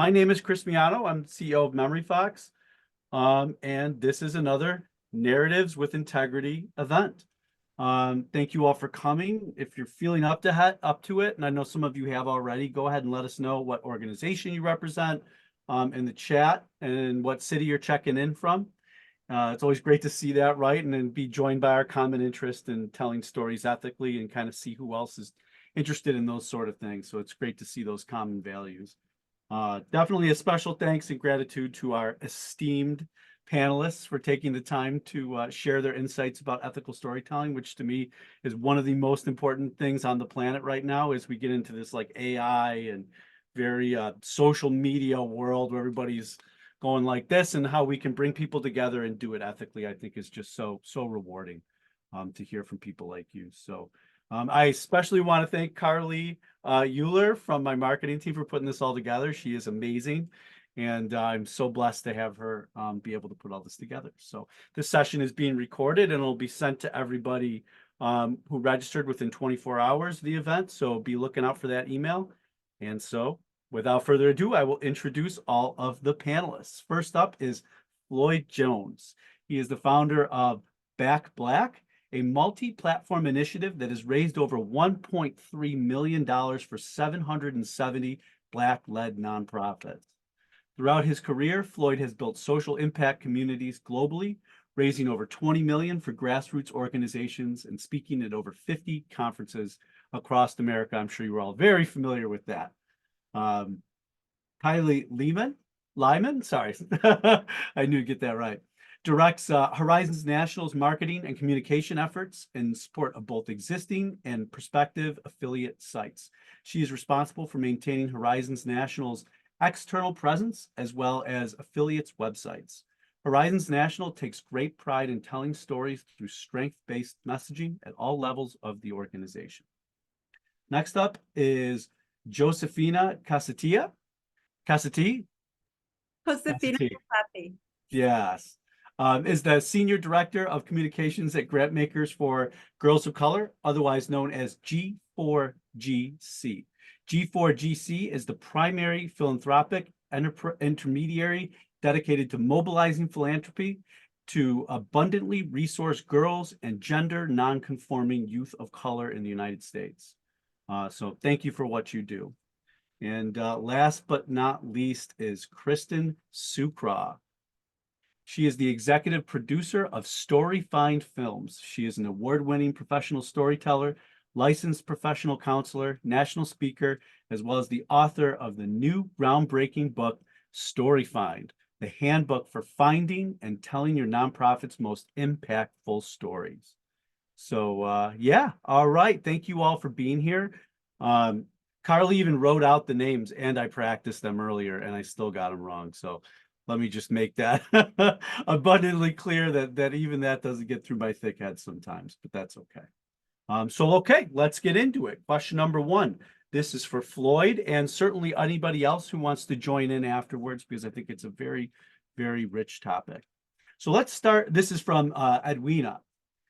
My name is Chris Miano. I'm CEO of MemoryFox, and this is another Narratives with Integrity event. Thank you all for coming. If you're feeling up to it, and I know some of you have already, go ahead and let us know what organization you represent in the chat and what city you're checking in from. It's always great to see that, right? And then be joined by our common interest in telling stories ethically and kind of see who else is interested in those sort of things. So it's great to see those common values. Definitely a special thanks and gratitude to our esteemed panelists for taking the time to share their insights about ethical storytelling, which to me is one of the most important things on the planet right now as we get into this like AI and very social media world where everybody's going like this, and how we can bring people together and do it ethically, I think is just so rewarding to hear from people like you. So I especially want to thank Carly Euler from my marketing team for putting this all together. She is amazing. And I'm so blessed to have her be able to put all this together. So this session is being recorded and it'll be sent to everybody who registered within 24 hours of the event. So be looking out for that email. And so without further ado, I will introduce all of the panelists. First up is Floyd Jones. He is the founder of Back Black, a multi-platform initiative that has raised over $1.3 million for 770 Black-led nonprofits. Throughout his career, Floyd has built social impact communities globally, raising over $20 million for grassroots organizations and speaking at over 50 conferences across America. I'm sure you're all very familiar with that. Kylie Lyman, sorry, I knew to get that right, directs Horizons National's marketing and communication efforts in support of both existing and prospective affiliate sites. She is responsible for maintaining Horizons National's external presence as well as affiliates' websites. Horizons National takes great pride in telling stories through strength-based messaging at all levels of the organization. Next up is Josefina Casati. Josefina Casati. Yes. Is the Senior Director of Communications at Grantmakers for Girls of Color, otherwise known as G4GC. G4GC is the primary philanthropic intermediary dedicated to mobilizing philanthropy to abundantly resource girls and gender non-conforming youth of color in the United States. So thank you for what you do. And last but not least is Kristen Sucraw. She is the executive producer of Story Find Films. She is an award-winning professional storyteller, licensed professional counselor, national speaker, as well as the author of the new groundbreaking book, Story Find, the handbook for finding and telling your nonprofit's most impactful stories. So yeah, all right. Thank you all for being here. Carly even wrote out the names and I practiced them earlier and I still got them wrong. So let me just make that abundantly clear that even that doesn't get through my thick head sometimes, but that's okay. Okay, let's get into it. Question number one. This is for Floyd and certainly anybody else who wants to join in afterwards because I think it's a very, very rich topic. So let's start. This is from Edwina.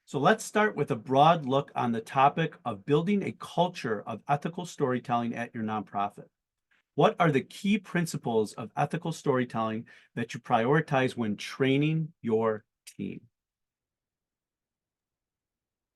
So let's start with a broad look on the topic of building a culture of ethical storytelling at your nonprofit. What are the key principles of ethical storytelling that you prioritize when training your team?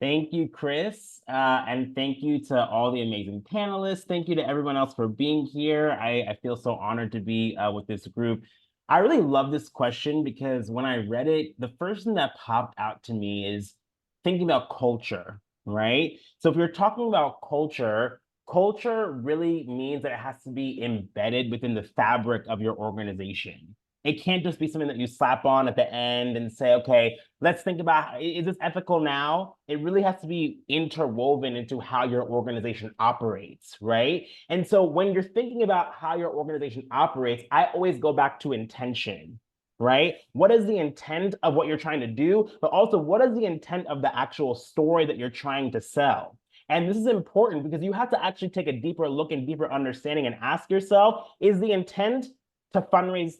Thank you, Chris, and thank you to all the amazing panelists. Thank you to everyone else for being here. I feel so honored to be with this group. I really love this question because when I read it, the first thing that popped out to me is thinking about culture, right? So if you're talking about culture, culture really means that it has to be embedded within the fabric of your organization. It can't just be something that you slap on at the end and say, okay, let's think about, is this ethical now? It really has to be interwoven into how your organization operates, right? And so when you're thinking about how your organization operates, I always go back to intention, right? What is the intent of what you're trying to do? But also, what is the intent of the actual story that you're trying to sell? And this is important because you have to actually take a deeper look and deeper understanding and ask yourself, is the intent to fundraise?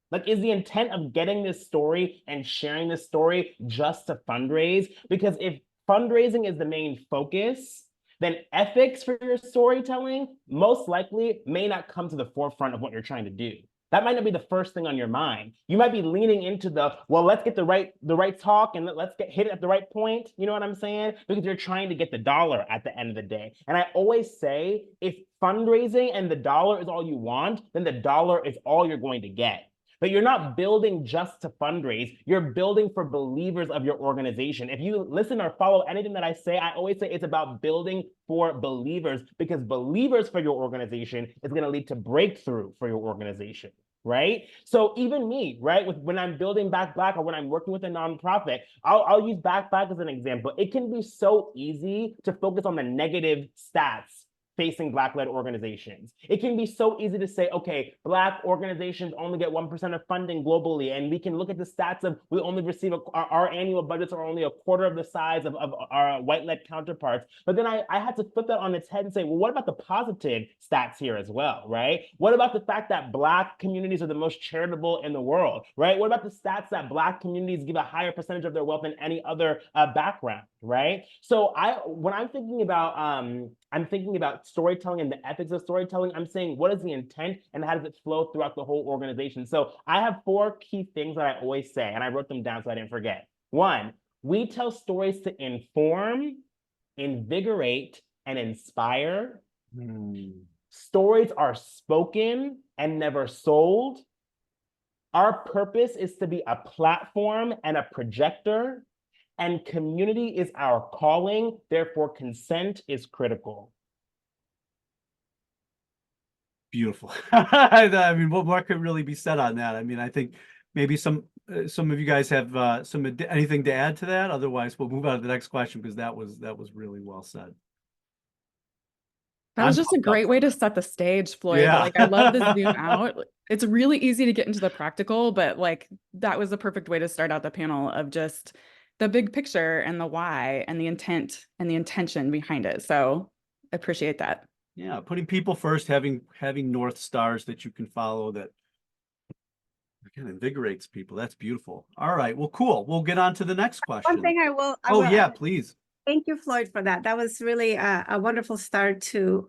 Like, is the intent of getting this story and sharing this story just to fundraise? Because if fundraising is the main focus, then ethics for your storytelling most likely may not come to the forefront of what you're trying to do. That might not be the first thing on your mind. You might be leaning into well, let's get the right talk and let's get hit it at the right point. You know what I'm saying? Because you're trying to get the dollar at the end of the day. And I always say, if fundraising and the dollar is all you want, then the dollar is all you're going to get. But you're not building just to fundraise. You're building for believers of your organization. If you listen or follow anything that I say, I always say it's about building for believers, because believers for your organization is going to lead to breakthrough for your organization, right? So even me, right, when I'm building Back Black or when I'm working with a nonprofit, I'll use Back Black as an example. It can be so easy to focus on the negative stats facing Black-led organizations. It can be so easy to say, okay, Black organizations only get 1% of funding globally, and we can look at the stats of we only receive our annual budgets are only a quarter of the size of our white-led counterparts. But then I had to flip that on its head and say, well, what about the positive stats here as well, right? What about the fact that Black communities are the most charitable in the world, right? What about the stats that Black communities give a higher percentage of their wealth than any other background, right? So when I'm thinking about storytelling and the ethics of storytelling, I'm saying, what is the intent and how does it flow throughout the whole organization? So I have 4 key things that I always say, and I wrote them down so I didn't forget. 1, we tell stories to inform, invigorate, and inspire. Stories are spoken and never sold. Our purpose is to be a platform and a projector, and community is our calling. Therefore, consent is critical. Beautiful. I mean, what more could really be said on that? I mean, I think maybe some of you guys have anything to add to that. Otherwise, we'll move on to the next question, because that was really well said. That was just a great way to set the stage, Floyd. Yeah. Like, I love the zoom out. It's really easy to get into the practical, but like that was the perfect way to start out the panel of just the big picture and the why and the intent and the intention behind it. So I appreciate that. Yeah, putting people first, having North Stars that you can follow, that again invigorates people. That's beautiful. All right, well, cool. We'll get on to the next question. One thing I will yeah, please. Thank you, Floyd, for that. That was really a wonderful start to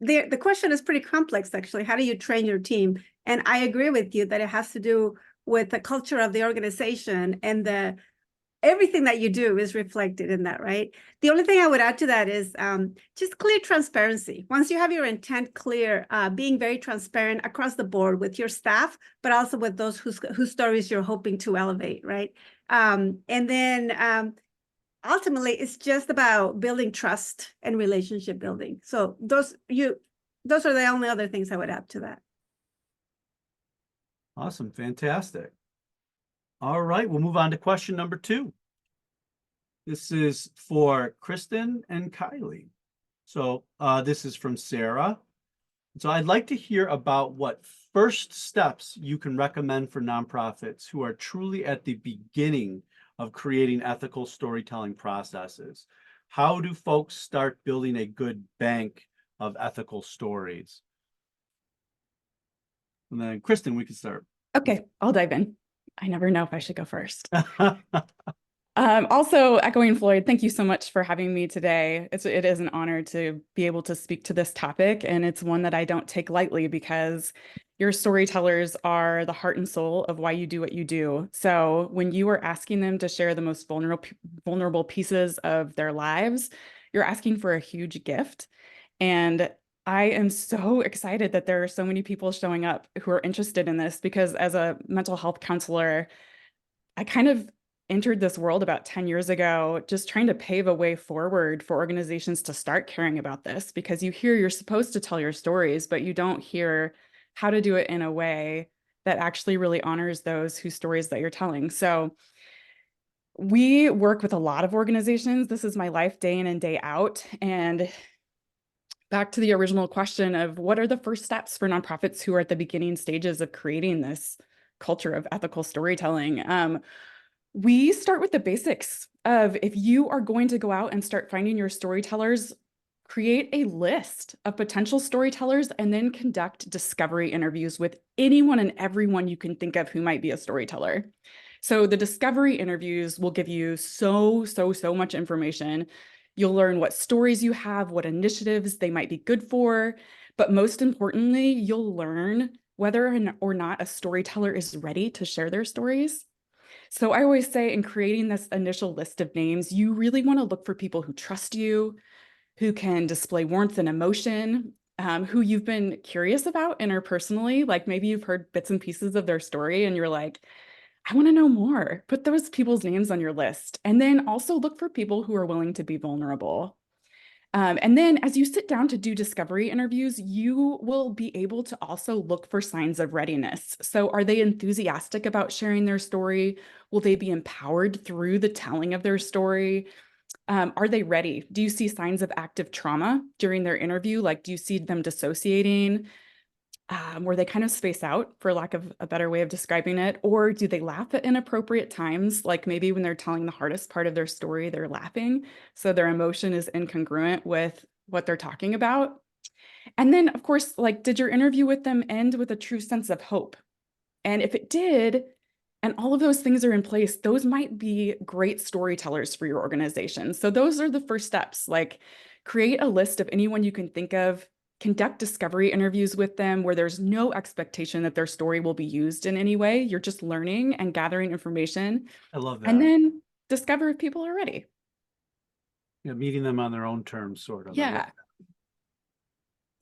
the question is pretty complex, actually. How do you train your team? And I agree with you that it has to do with the culture of the organization, and everything that you do is reflected in that, right? The only thing I would add to that is just clear transparency. Once you have your intent clear, being very transparent across the board with your staff, but also with those whose stories you're hoping to elevate, right? And then ultimately, it's just about building trust and relationship building. So those are the only other things I would add to that. Awesome, fantastic. All right, we'll move on to question number 2. This is for Kristen and Kylie. So this is from Sarah. So I'd like to hear about what first steps you can recommend for nonprofits who are truly at the beginning of creating ethical storytelling processes. How do folks start building a good bank of ethical stories? And then Kristen, we can start. Okay, I'll dive in. I never know if I should go first. Also echoing Floyd, thank you so much for having me today. It is an honor to be able to speak to this topic, and it's one that I don't take lightly, because your storytellers are the heart and soul of why you do what you do. So when you are asking them to share the most vulnerable pieces of their lives, you're asking for a huge gift. And I am so excited that there are so many people showing up who are interested in this, because as a mental health counselor, I kind of entered this world about 10 years ago, just trying to pave a way forward for organizations to start caring about this, because you hear you're supposed to tell your stories, but you don't hear how to do it in a way that actually really honors those whose stories that you're telling. So we work with a lot of organizations. This is my life day in and day out. And back to the original question of what are the first steps for nonprofits who are at the beginning stages of creating this culture of ethical storytelling? We start with the basics of, if you are going to go out and start finding your storytellers, create a list of potential storytellers and then conduct discovery interviews with anyone and everyone you can think of who might be a storyteller. So the discovery interviews will give you so much information. You'll learn what stories you have, what initiatives they might be good for. But most importantly, you'll learn whether or not a storyteller is ready to share their stories. So I always say in creating this initial list of names, you really want to look for people who trust you, who can display warmth and emotion, who you've been curious about interpersonally. Like maybe you've heard bits and pieces of their story and you're like, I want to know more. Put those people's names on your list. And then also look for people who are willing to be vulnerable. And then as you sit down to do discovery interviews, you will be able to also look for signs of readiness. So are they enthusiastic about sharing their story? Will they be empowered through the telling of their story? Are they ready? Do you see signs of active trauma during their interview? Like, do you see them dissociating? Where they kind of space out, for lack of a better way of describing it? Or do they laugh at inappropriate times? Like maybe when they're telling the hardest part of their story, they're laughing. So their emotion is incongruent with what they're talking about. And then, of course, like, did your interview with them end with a true sense of hope? And if it did, and all of those things are in place, those might be great storytellers for your organization. So those are the first steps. Like, create a list of anyone you can think of, conduct discovery interviews with them where there's no expectation that their story will be used in any way. You're just learning and gathering information. I love that. And then discover if people are ready. Yeah, meeting them on their own terms, sort of. I love Yeah. that.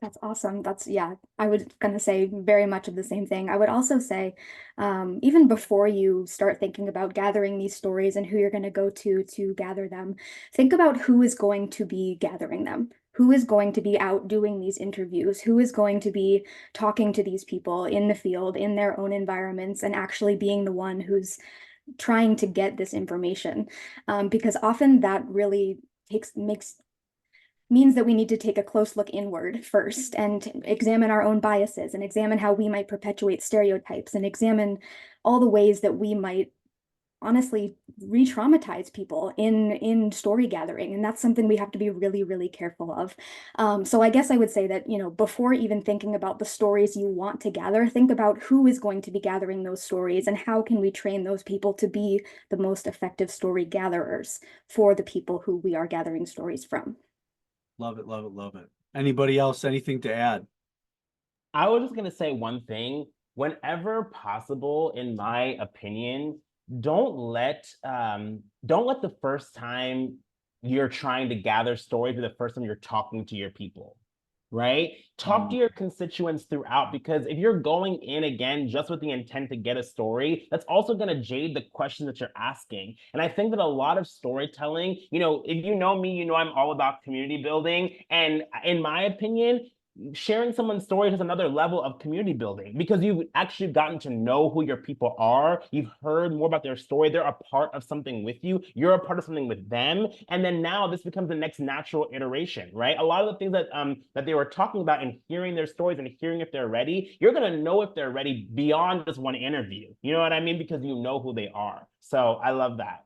That's awesome. That's, yeah, I would kind of say very much of the same thing. I would also say, even before you start thinking about gathering these stories and who you're going to go to gather them, think about who is going to be gathering them. Who is going to be out doing these interviews? Who is going to be talking to these people in the field, in their own environments, and actually being the one who's trying to get this information? Because often that really means that we need to take a close look inward first and examine our own biases and examine how we might perpetuate stereotypes and examine all the ways that we might honestly re-traumatize people in story gathering. And that's something we have to be really, really careful of. So I guess I would say that, before even thinking about the stories you want to gather, think about who is going to be gathering those stories and how can we train those people to be the most effective story gatherers for the people who we are gathering stories from. Love it, love it, love it. Anybody else, anything to add? I was just going to say one thing. Whenever possible, in my opinion, don't let the first time you're trying to gather stories be the first time you're talking to your people, right? Talk to your constituents throughout, because if you're going in again just with the intent to get a story, that's also going to jade the questions that you're asking. And I think that a lot of storytelling, if you know me, I'm all about community building. And in my opinion, sharing someone's story is another level of community building, because you've actually gotten to know who your people are. You've heard more about their story. They're a part of something with you. You're a part of something with them. And then now this becomes the next natural iteration, right? A lot of the things that they were talking about and hearing their stories and hearing if they're ready, you're going to know if they're ready beyond just one interview. You know what I mean? Because you know who they are. So I love that.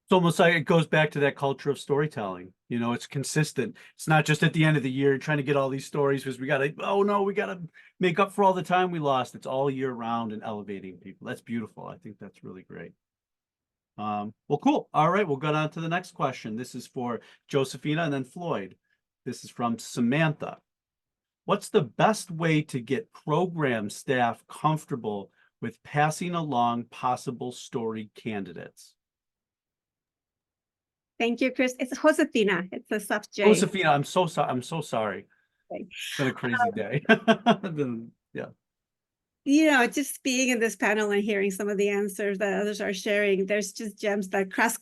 It's almost like it goes back to that culture of storytelling. It's consistent. It's not just at the end of the year trying to get all these stories because we got to make up for all the time we lost. It's all year round and elevating people. That's beautiful. I think that's really great. Well, cool. All right, we'll go on to the next question. This is for Josephina and then Floyd. This is from Samantha. What's the best way to get program staff comfortable with passing along possible story candidates? Thank you, Chris. It's Josefina. It's a soft J. Josephina, I'm so sorry. I'm so sorry. Okay. It's been a crazy day. Yeah. Just being in this panel and hearing some of the answers that others are sharing, there's just gems that cross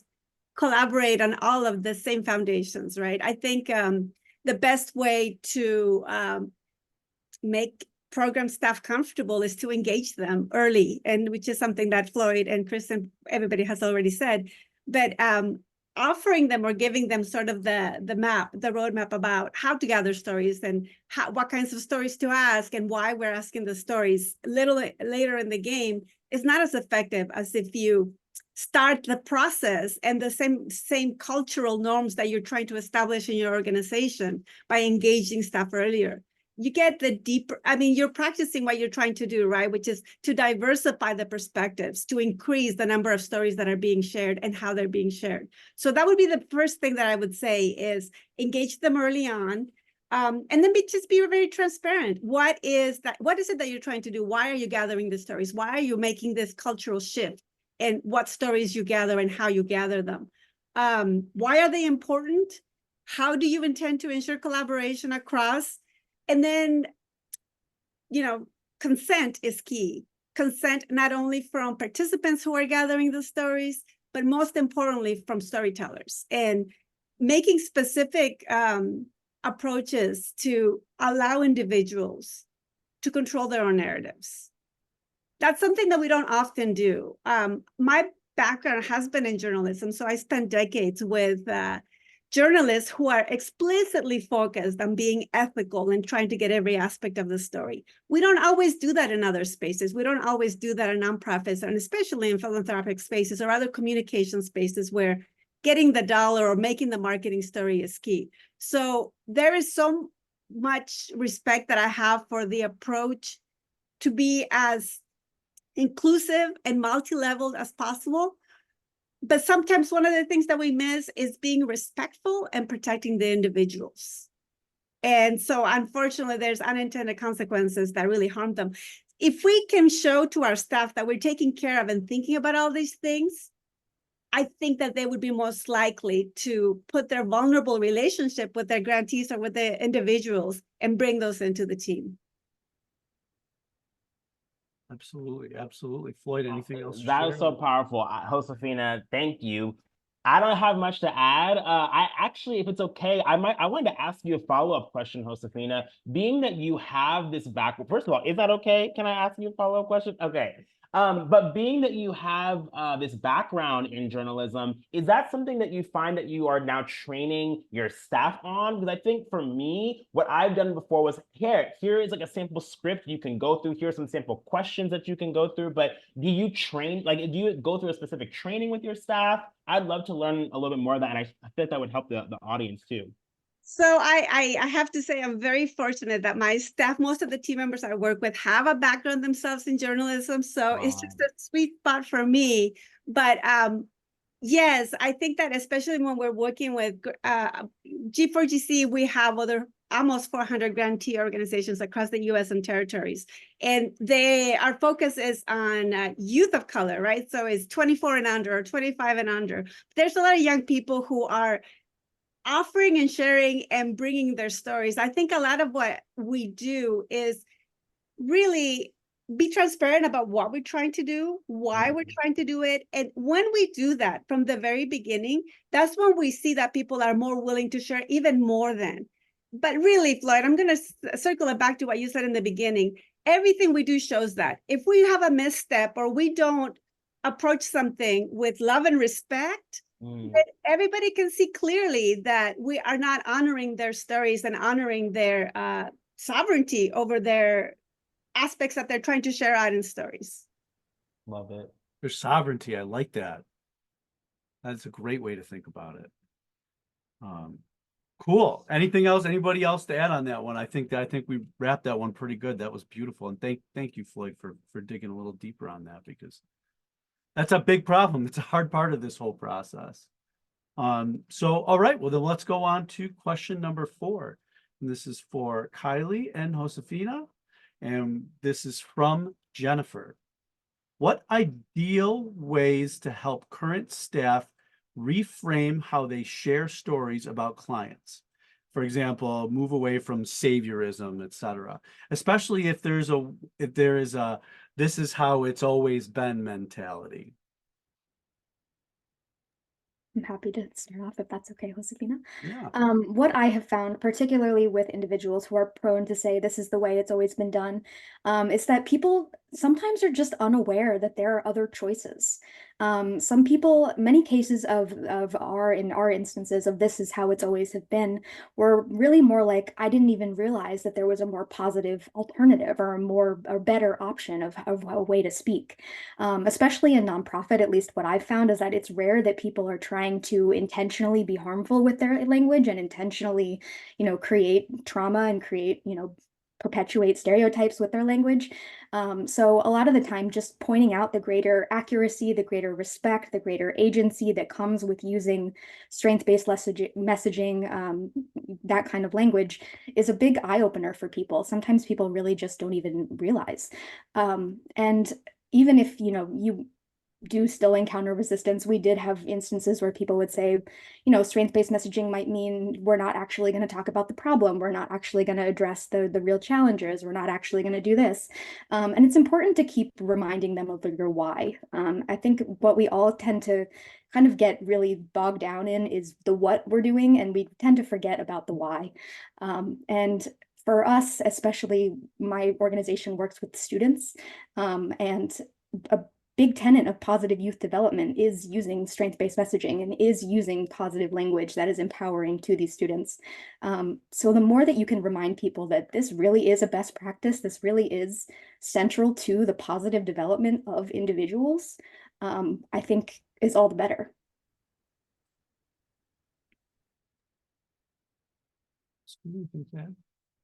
collaborate on all of the same foundations, right? I think the best way to make program staff comfortable is to engage them early, and which is something that Floyd and Chris and everybody has already said. But offering them or giving them sort of the roadmap about how to gather stories and what kinds of stories to ask and why we're asking the stories a little later in the game is not as effective as if you start the process and the same cultural norms that you're trying to establish in your organization by engaging staff earlier. you get the deeper, I mean, you're practicing what you're trying to do, right? Which is to diversify the perspectives, to increase the number of stories that are being shared and how they're being shared. So that would be the first thing that I would say is engage them early on. And then just be very transparent. What is that? What is it that you're trying to do? Why are you gathering the stories? Why are you making this cultural shift? And what stories you gather and how you gather them? Why are they important? How do you intend to ensure collaboration across? And then, consent is key. Consent not only from participants who are gathering the stories, but most importantly from storytellers, and making specific approaches to allow individuals to control their own narratives. That's something that we don't often do. My background has been in journalism, so I spent decades with journalists who are explicitly focused on being ethical and trying to get every aspect of the story. We don't always do that in other spaces. We don't always do that in nonprofits, and especially in philanthropic spaces or other communication spaces where getting the dollar or making the marketing story is key. So there is so much respect that I have for the approach to be as inclusive and multi-leveled as possible. But sometimes one of the things that we miss is being respectful and protecting the individuals. And so unfortunately, there's unintended consequences that really harm them. If we can show to our staff that we're taking care of and thinking about all these things, I think that they would be most likely to put their vulnerable relationship with their grantees or with the individuals and bring those into the team. Absolutely, absolutely. Floyd, anything else to That share? was so powerful. Josefina, thank you. I don't have much to add. I actually, if it's okay, I wanted to ask you a follow-up question, Josefina. Being that you have this background, first of all, is that okay? Can I ask you a follow-up question? Okay. But being that you have this background in journalism, is that something that you find that you are now training your staff on? Because I think for me, what I've done before was, here is like a sample script you can go through. Here's some sample questions that you can go through. But do you train, like, do you go through a specific training with your staff? I'd love to learn a little bit more of that. And I think that would help the audience too. So I have to say I'm very fortunate that my staff, most of the team members I work with, have a background themselves in journalism. So it's just a sweet spot for me. But yes, I think that especially when we're working with G4GC, we have other almost 400 grantee organizations across the US and territories. And our focus is on youth of color, right? So it's 24 and under or 25 and under. There's a lot of young people who are offering and sharing and bringing their stories. I think a lot of what we do is really be transparent about what we're trying to do, why we're trying to do it. And when we do that from the very beginning, that's when we see that people are more willing to share even more than. But really, Floyd, I'm going to circle it back to what you said in the beginning. Everything we do shows that. If we have a misstep or we don't approach something with love and respect, everybody can see clearly that we are not honoring their stories and honoring their sovereignty over their aspects that they're trying to share out in stories. Love it. Their sovereignty, I like that. That's a great way to think about it. Cool. Anything else? Anybody else to add on that one? I think we wrapped that one pretty good. That was beautiful. And thank you, Floyd, for digging a little deeper on that, because that's a big problem. It's a hard part of this whole process. So, all right, well, then let's go on to question number 4. And this is for Kylie and Josefina. And this is from Jennifer. What ideal ways to help current staff reframe how they share stories about clients? For example, move away from saviorism, etc. Especially if there is a this is how it's always been mentality. I'm happy to start off if that's okay, Josefina. Yeah. What I have found, particularly with individuals who are prone to say this is the way it's always been done, is that people sometimes are just unaware that there are other choices. Some people, many cases in our instances of this is how it's always have been, were really more like, I didn't even realize that there was a more positive alternative or a better option of a way to speak. Especially in nonprofit, at least what I've found is that it's rare that people are trying to intentionally be harmful with their language and intentionally, create trauma and create, perpetuate stereotypes with their language. So a lot of the time, just pointing out the greater accuracy, the greater respect, the greater agency that comes with using strength-based messaging, that kind of language is a big eye-opener for people. Sometimes people really just don't even realize. And even if, you do still encounter resistance, we did have instances where people would say, strength-based messaging might mean we're not actually going to talk about the problem. We're not actually going to address the real challenges. We're not actually going to do this. And it's important to keep reminding them of your why. I think what we all tend to kind of get really bogged down in is the what we're doing, and we tend to forget about the why. And for us, especially, my organization works with students, and a big tenet of positive youth development is using strength-based messaging and is using positive language that is empowering to these students. So the more that you can remind people that this really is a best practice, this really is central to the positive development of individuals, I think is all the better.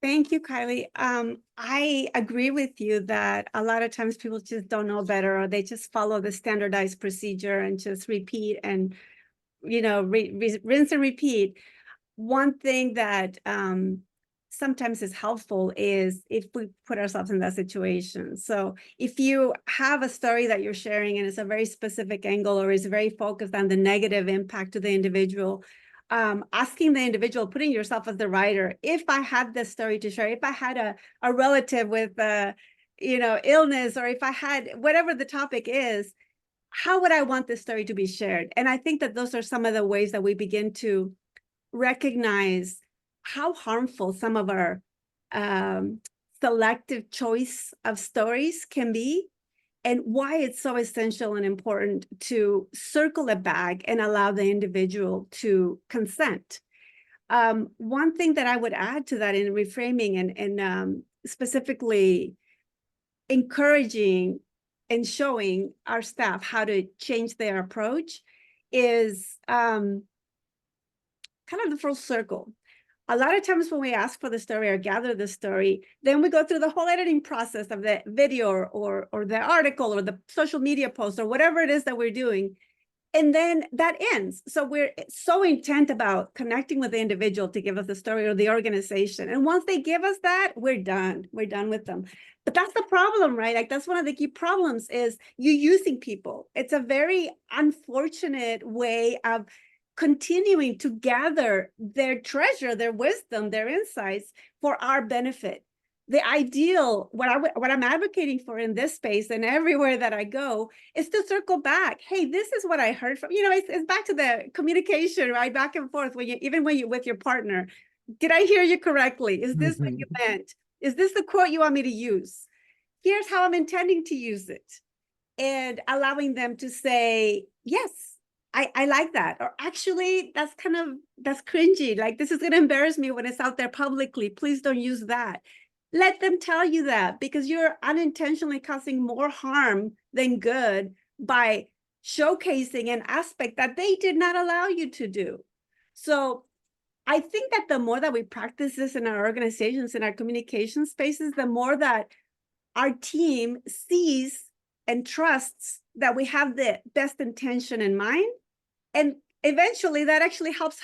Thank you, Kylie. I agree with you that a lot of times people just don't know better, or they just follow the standardized procedure and just repeat and, rinse and repeat. One thing that sometimes is helpful is if we put ourselves in that situation. So if you have a story that you're sharing and it's a very specific angle, or is very focused on the negative impact to the individual, asking the individual, putting yourself as the writer, if I had this story to share, if I had a relative with illness, or if I had whatever the topic is, how would I want this story to be shared? And I think that those are some of the ways that we begin to recognize how harmful some of our selective choice of stories can be, and why it's so essential and important to circle it back and allow the individual to consent. One thing that I would add to that in reframing and specifically encouraging and showing our staff how to change their approach is kind of the full circle. A lot of times when we ask for the story or gather the story, then we go through the whole editing process of the video or the article or the social media post or whatever it is that we're doing. And then that ends. So we're so intent about connecting with the individual to give us the story, or the organization. And once they give us that, we're done. We're done with them. But that's the problem, right? Like, that's one of the key problems is you using people. It's a very unfortunate way of continuing to gather their treasure, their wisdom, their insights for our benefit. The ideal, what I'm advocating for in this space and everywhere that I go, is to circle back. Hey, this is what I heard from, it's back to the communication, right? Back and forth, even when you're with your partner. Did I hear you correctly? Is this what you meant? Is this the quote you want me to use? Here's how I'm intending to use it. And allowing them to say, yes, I like that. Or actually, that's cringy. Like, this is going to embarrass me when it's out there publicly. Please don't use that. Let them tell you that, because you're unintentionally causing more harm than good by showcasing an aspect that they did not allow you to do. So I think that the more that we practice this in our organizations, in our communication spaces, the more that our team sees and trusts that we have the best intention in mind. And eventually that actually helps,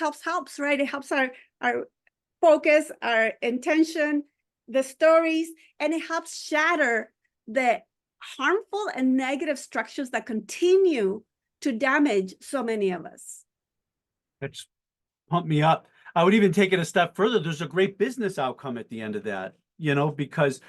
right? It helps our focus, our intention, the stories, and it helps shatter the harmful and negative structures that continue to damage so many of us. That's pumped me up. I would even take it a step further. There's a great business outcome at the end of that, because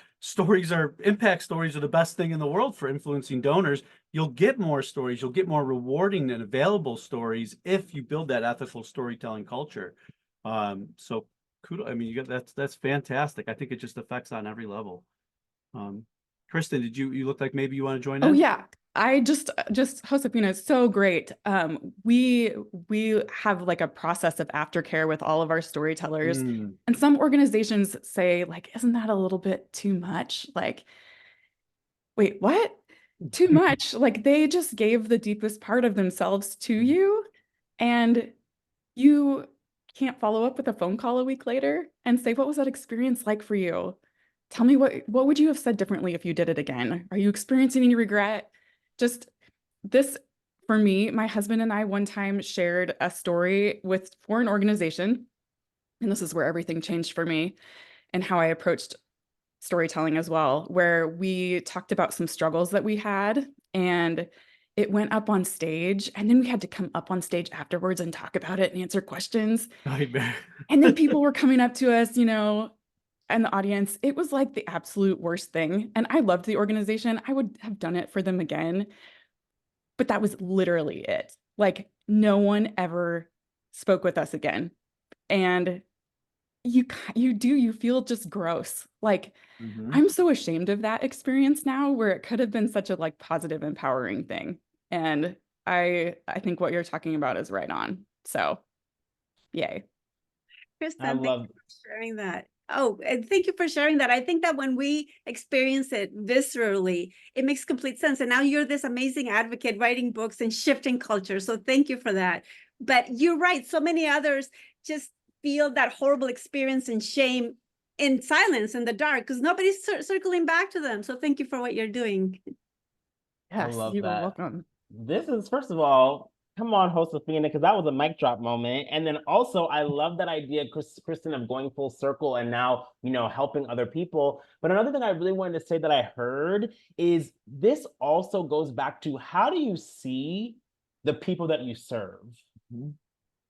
impact stories are the best thing in the world for influencing donors. You'll get more stories, you'll get more rewarding and available stories if you build that ethical storytelling culture. So kudos. I mean, that's fantastic. I think it just affects on every level. Kristen, you look like maybe you want to join in? Oh yeah. I just Josefina, it's so great. We have like a process of aftercare with all of our storytellers. And some organizations say, like, isn't that a little bit too much? Like, wait, what? Too much? Like, they just gave the deepest part of themselves to you, and you can't follow up with a phone call a week later and say, what was that experience like for you? Tell me what would you have said differently if you did it again? Are you experiencing any regret? Just this, for me, my husband and I one time shared a story for an organization, and this is where everything changed for me and how I approached storytelling as well, where we talked about some struggles that we had, and it went up on stage, and then we had to come up on stage afterwards and talk about it and answer questions. Nightmare. And then people were coming up to us, and the audience. It was like the absolute worst thing. And I loved the organization. I would have done it for them again. But that was literally it. Like, no one ever spoke with us again. And you feel just gross. Like, Mhm. I'm so ashamed of that experience now, where it could have been such a like positive, empowering thing. And I think what you're talking about is right on. So yay. Kristen, I thank you love for sharing that. Oh, and thank you for sharing that. I think that when we experience it viscerally, it makes complete sense. And now you're this amazing advocate writing books and shifting culture. So thank you for that. But you're right. So many others just feel that horrible experience and shame in silence, in the dark, because nobody's circling back to them. So thank you for what you're doing. I Yes, love you are that. welcome. This is, first of all, come on, host Athena, because that was a mic drop moment. And then also, I love that idea, Kristen, of going full circle and now, helping other people. But another thing I really wanted to say that I heard is this also goes back to, how do you see the people that you serve? Mhm.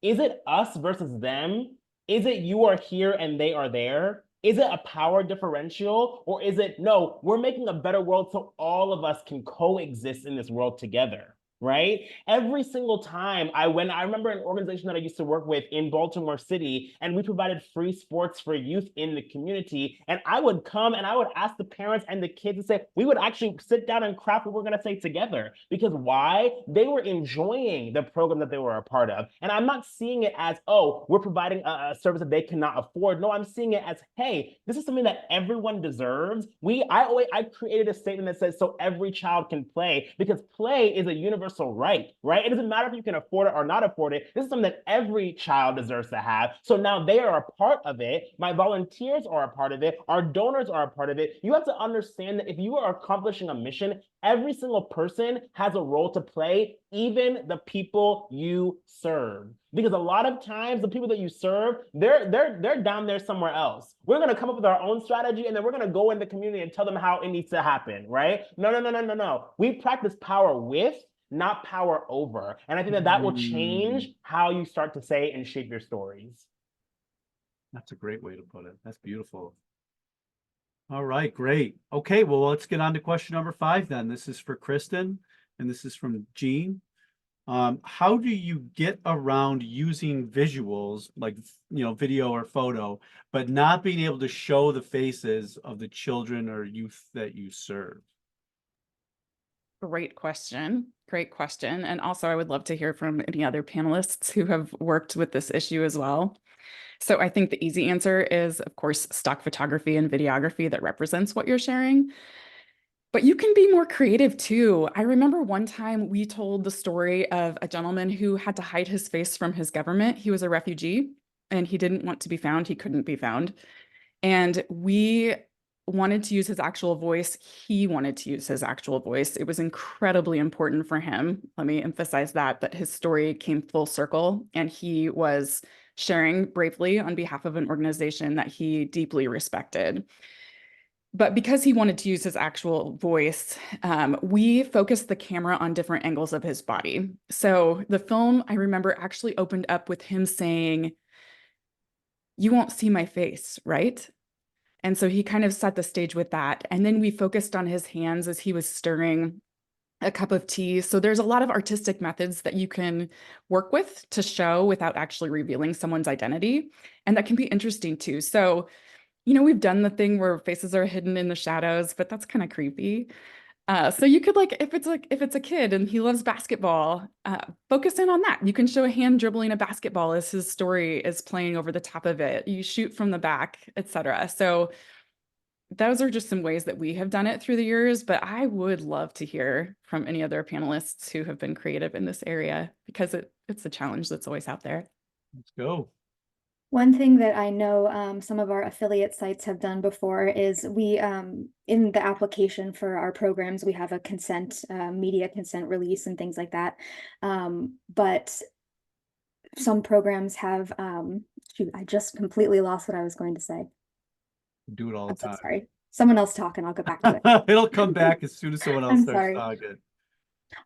Is it us versus them? Is it you are here and they are there? Is it a power differential? Or is it, no, we're making a better world so all of us can coexist in this world together? Right? Every single time I remember an organization that I used to work with in Baltimore City, and we provided free sports for youth in the community. And I would come and I would ask the parents and the kids to say, we would actually sit down and craft what we're going to say together. Because why? They were enjoying the program that they were a part of. And I'm not seeing it as, oh, we're providing a service that they cannot afford. No, I'm seeing it as, hey, this is something that everyone deserves. I created a statement that says, so every child can play, because play is a universal right? It doesn't matter if you can afford it or not afford it. This is something that every child deserves to have. So now they are a part of it. My volunteers are a part of it. Our donors are a part of it. You have to understand that if you are accomplishing a mission, every single person has a role to play, even the people you serve. Because a lot of times the people that you serve, they're down there somewhere else. We're gonna come up with our own strategy, and then we're gonna go in the community and tell them how it needs to happen, right? No. We practice power with, not power over. And I think that will change how you start to say and shape your stories. That's a great way to put it. That's beautiful. All right, great. Okay, well, let's get on to question number 5 then. This is for Kristen, and this is from Jean. How do you get around using visuals like, video or photo, but not being able to show the faces of the children or youth that you serve? Great question. Great question. And also, I would love to hear from any other panelists who have worked with this issue as well. So I think the easy answer is, of course, stock photography and videography that represents what you're sharing. But you can be more creative too. I remember one time we told the story of a gentleman who had to hide his face from his government. He was a refugee and he didn't want to be found. He couldn't be found. And we wanted to use his actual voice. He wanted to use his actual voice. It was incredibly important for him. Let me emphasize that his story came full circle, and he was sharing bravely on behalf of an organization that he deeply respected. But because he wanted to use his actual voice, we focused the camera on different angles of his body. So the film, I remember, actually opened up with him saying, "You won't see my face, right?" And so he kind of set the stage with that. And then we focused on his hands as he was stirring a cup of tea. So there's a lot of artistic methods that you can work with to show without actually revealing someone's identity. And that can be interesting too. So, we've done the thing where faces are hidden in the shadows, but that's kind of creepy. So you could, if it's a kid and he loves basketball, focus in on that. You can show a hand dribbling a basketball as his story is playing over the top of it. You shoot from the back, etc. So those are just some ways that we have done it through the years, but I would love to hear from any other panelists who have been creative in this area, because it's a challenge that's always out there. Let's go. One thing that I know some of our affiliate sites have done before is we, in the application for our programs, we have a consent, media consent release and things like that. But some programs have, shoot, I just completely lost what I was going to say. Do it all I'm the so time. sorry. Someone else talk and I'll go back to it. It'll come back as soon as someone else I'm starts sorry. talking.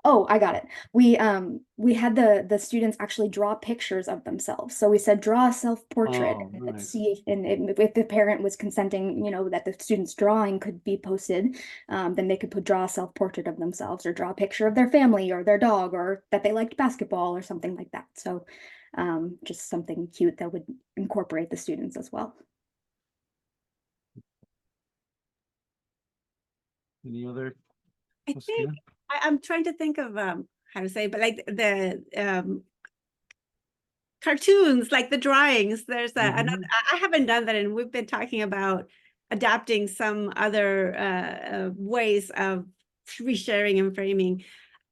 Oh, I got it. We had the students actually draw pictures of themselves. So we said draw a self-portrait Oh, and nice. see if the parent was consenting, that the student's drawing could be posted, then they could draw a self-portrait of themselves or draw a picture of their family or their dog or that they liked basketball or something like that. So just something cute that would incorporate the students as well. Any other? I think I'm trying to think of how to say, but like the cartoons, like the drawings. There's another. I haven't done that, and we've been talking about adapting some other ways of resharing and framing.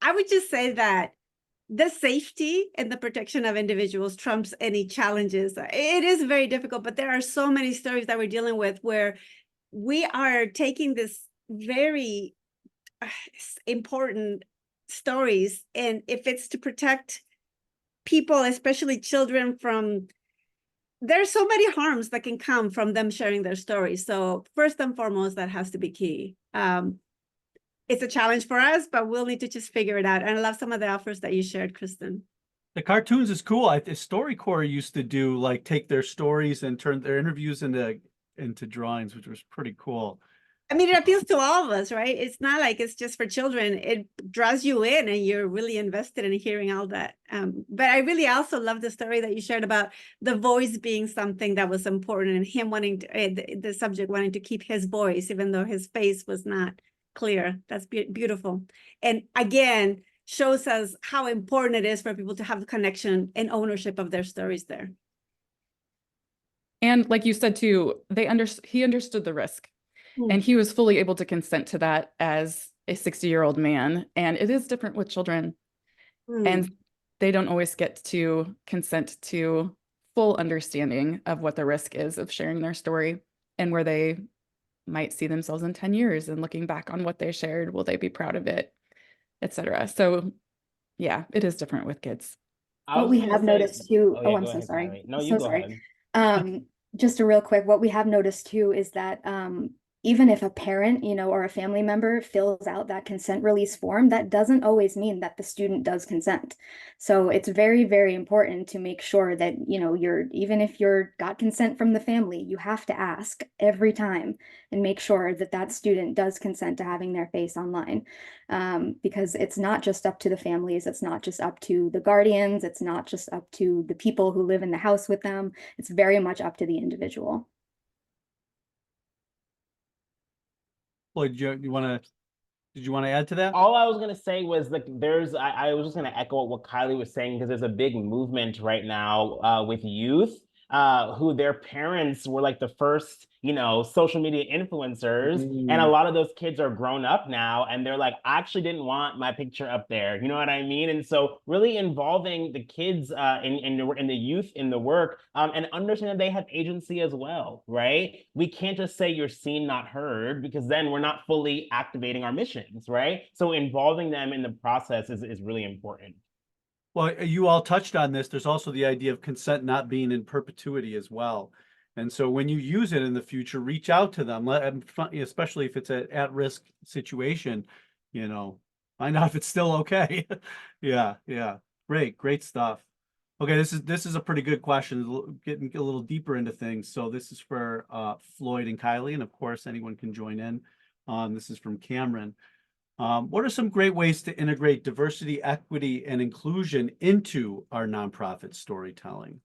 I would just say that the safety and the protection of individuals trumps any challenges. It is very difficult, but there are so many stories that we're dealing with where we are taking this very important stories, and if it's to protect people, especially children, from there's so many harms that can come from them sharing their stories. So first and foremost, that has to be key. It's a challenge for us, but we'll need to just figure it out. And I love some of the offers that you shared, Kristen. The cartoons is cool. StoryCorps used to do like take their stories and turn their interviews into drawings, which was pretty cool. I mean, it appeals to all of us, right? It's not like it's just for children. It draws you in and you're really invested in hearing all that. But I really also love the story that you shared about the voice being something that was important and him wanting to, the subject wanting to keep his voice, even though his face was not clear. That's beautiful. And again, shows us how important it is for people to have the connection and ownership of their stories there. And like you said too, he understood the risk. And he was fully able to consent to that as a 60-year-old man. And it is different with children. And they don't always get to consent to full understanding of what the risk is of sharing their story and where they might see themselves in 10 years and looking back on what they shared. Will they be proud of it, etc. So yeah, it is different with kids. What we have noticed too, Oh, yeah, I'm go so ahead, sorry. Kylie. No, I'm you so go sorry. ahead. Just a real quick, what we have noticed too is that even if a parent, or a family member fills out that consent release form, that doesn't always mean that the student does consent. So it's very, very important to make sure that, even if you're got consent from the family, you have to ask every time and make sure that that student does consent to having their face online. Because it's not just up to the families, it's not just up to the guardians, it's not just up to the people who live in the house with them. It's very much up to the individual. Well, did you want to add to that? All I was gonna say was like I was just gonna echo what Kylie was saying because there's a big movement right now with youth who their parents were like the first, social media influencers. And a lot of those kids are grown up now and they're like, I actually didn't want my picture up there. You know what I mean? And so really involving the kids in the youth in the work and understanding that they have agency as well, right? We can't just say you're seen, not heard, because then we're not fully activating our missions, right? So involving them in the process is really important. Well, you all touched on this. There's also the idea of consent not being in perpetuity as well. And so when you use it in the future, reach out to them, especially if it's an at-risk situation, find out if it's still okay. Yeah. Great stuff. Okay, this is a pretty good question, getting a little deeper into things. So this is for Floyd and Kylie, and of course anyone can join in. This is from Cameron. What are some great ways to integrate diversity, equity, and inclusion into our nonprofit storytelling?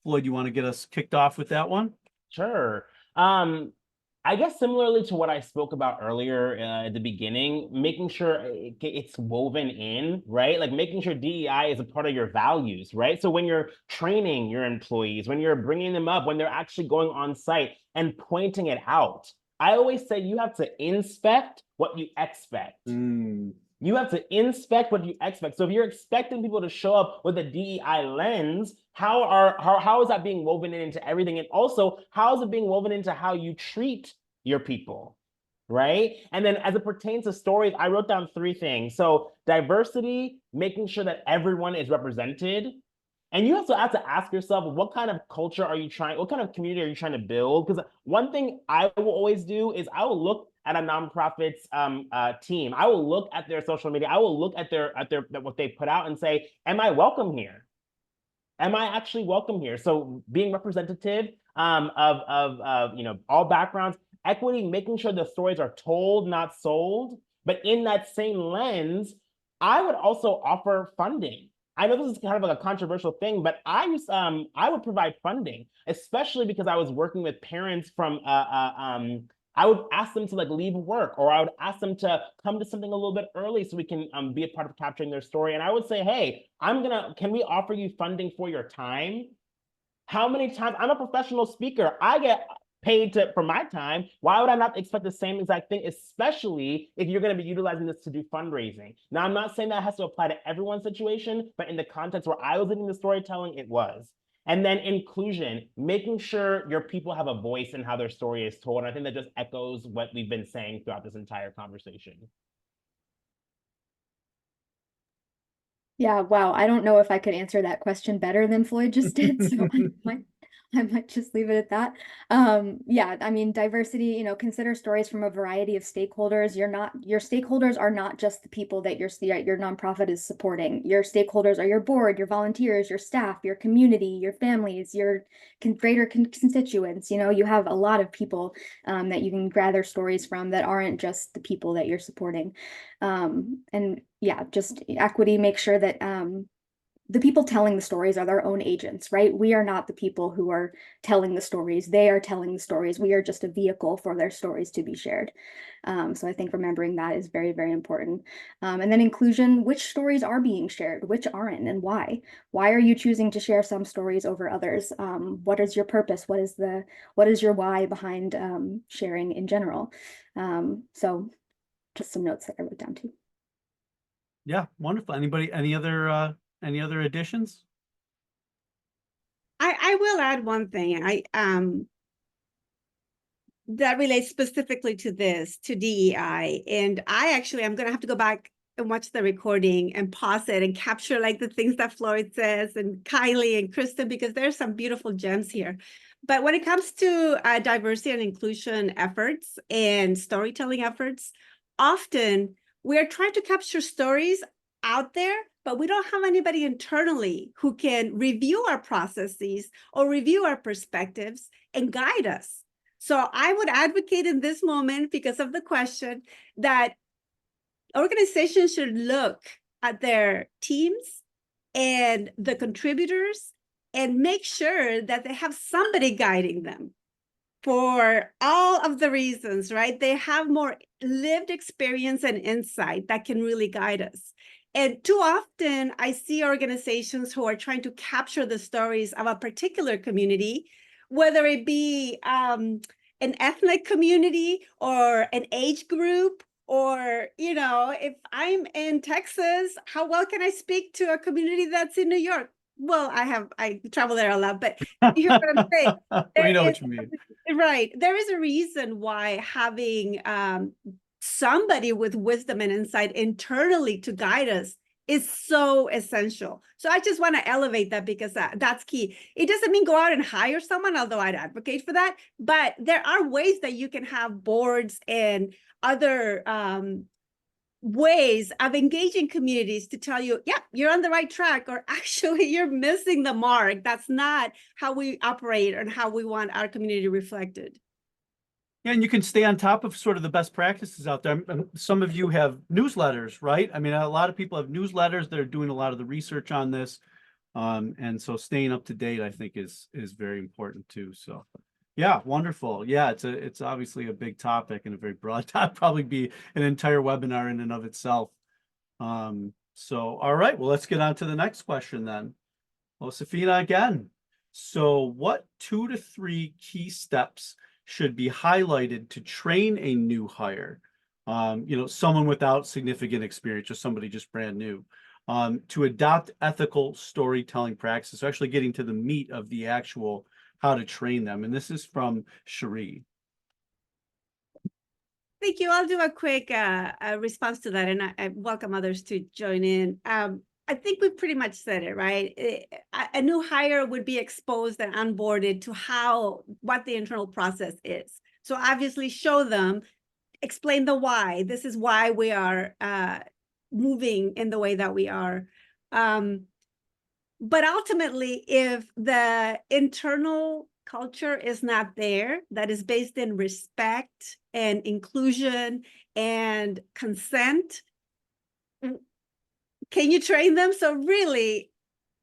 Floyd, you want to get us kicked off with that one? Sure. I guess similarly to what I spoke about earlier at the beginning, making sure it's woven in, right? Like making sure DEI is a part of your values, right? So when you're training your employees, when you're bringing them up, when they're actually going on site and pointing it out, I always say you have to inspect what you expect. You have to inspect what you expect. So if you're expecting people to show up with a DEI lens, how is that being woven into everything? And also, how is it being woven into how you treat your people? Right? And then as it pertains to stories, I wrote down 3 things. So diversity, making sure that everyone is represented. And you also have to ask yourself, what kind of culture are you trying, what kind of community are you trying to build? Because one thing I will always do is I will look at a nonprofit's team. I will look at their social media. I will look at their what they put out and say, am I welcome here? Am I actually welcome here? So being representative of you know, all backgrounds, equity, making sure the stories are told, not sold. But in that same lens, I would also offer funding. I know this is kind of like a controversial thing, but I would provide funding, especially because I was working with parents from I would ask them to like leave work, or I would ask them to come to something a little bit early so we can be a part of capturing their story. And I would say, hey, can we offer you funding for your time? How many times, I'm a professional speaker, I get paid for my time. Why would I not expect the same exact thing, especially if you're going to be utilizing this to do fundraising? Now, I'm not saying that has to apply to everyone's situation, but in the context where I was leading the storytelling, it was. And then inclusion, making sure your people have a voice in how their story is told. And I think that just echoes what we've been saying throughout this entire conversation. Yeah, wow. I don't know if I could answer that question better than Floyd just did, so I might just leave it at that. Yeah, I mean, diversity, you know, consider stories from a variety of stakeholders. Your stakeholders are not just the people that your nonprofit is supporting. Your stakeholders are your board, your volunteers, your staff, your community, your families, your greater constituents. You know, you have a lot of people that you can gather stories from that aren't just the people that you're supporting. And yeah, just equity, make sure that the people telling the stories are their own agents, right? We are not the people who are telling the stories. They are telling the stories. We are just a vehicle for their stories to be shared. So I think remembering that is very, very important. And then inclusion, which stories are being shared, which aren't, and why? Why are you choosing to share some stories over others? What is your purpose? What is your why behind sharing in general? So just some notes that I wrote down too. Yeah, wonderful. Anybody, any other additions? I will add one thing. That relates specifically to this, to DEI. And I'm gonna have to go back and watch the recording and pause it and capture like the things that Floyd says and Kylie and Kristen, because there's some beautiful gems here. But when it comes to diversity and inclusion efforts and storytelling efforts, often we're trying to capture stories out there, but we don't have anybody internally who can review our processes or review our perspectives and guide us. So I would advocate in this moment, because of the question, that organizations should look at their teams and the contributors and make sure that they have somebody guiding them for all of the reasons, right? They have more lived experience and insight that can really guide us. And too often I see organizations who are trying to capture the stories of a particular community, whether it be an ethnic community or an age group, or, you know, if I'm in Texas, how well can I speak to a community that's in New York? Well, I travel there a lot, but you hear what I'm saying? We know what you mean. Right. There is a reason why having somebody with wisdom and insight internally to guide us is so essential. So I just want to elevate that, because that's key. It doesn't mean go out and hire someone, although I'd advocate for that. But there are ways that you can have boards and other ways of engaging communities to tell you, yeah, you're on the right track, or actually you're missing the mark. That's not how we operate and how we want our community reflected. Yeah, and you can stay on top of sort of the best practices out there. Some of you have newsletters, right? I mean, a lot of people have newsletters that are doing a lot of the research on this. And so staying up to date, I think, is very important too. So yeah, wonderful. Yeah, it's obviously a big topic and a very broad topic, probably be an entire webinar in and of itself. So all right, well, let's get on to the next question then. Well, Safina again. So what 2 to 3 key steps should be highlighted to train a new hire someone without significant experience or somebody just brand new, to adopt ethical storytelling practices. So actually getting to the meat of the actual how to train them. And this is from Cherie. Thank you. I'll do a quick response to that, and I welcome others to join in. I think we pretty much said it, right? A new hire would be exposed and onboarded to what the internal process is. So obviously show them, explain the why. This is why we are moving in the way that we are. But ultimately, if the internal culture is not there, that is based in respect and inclusion and consent, can you train them? So really,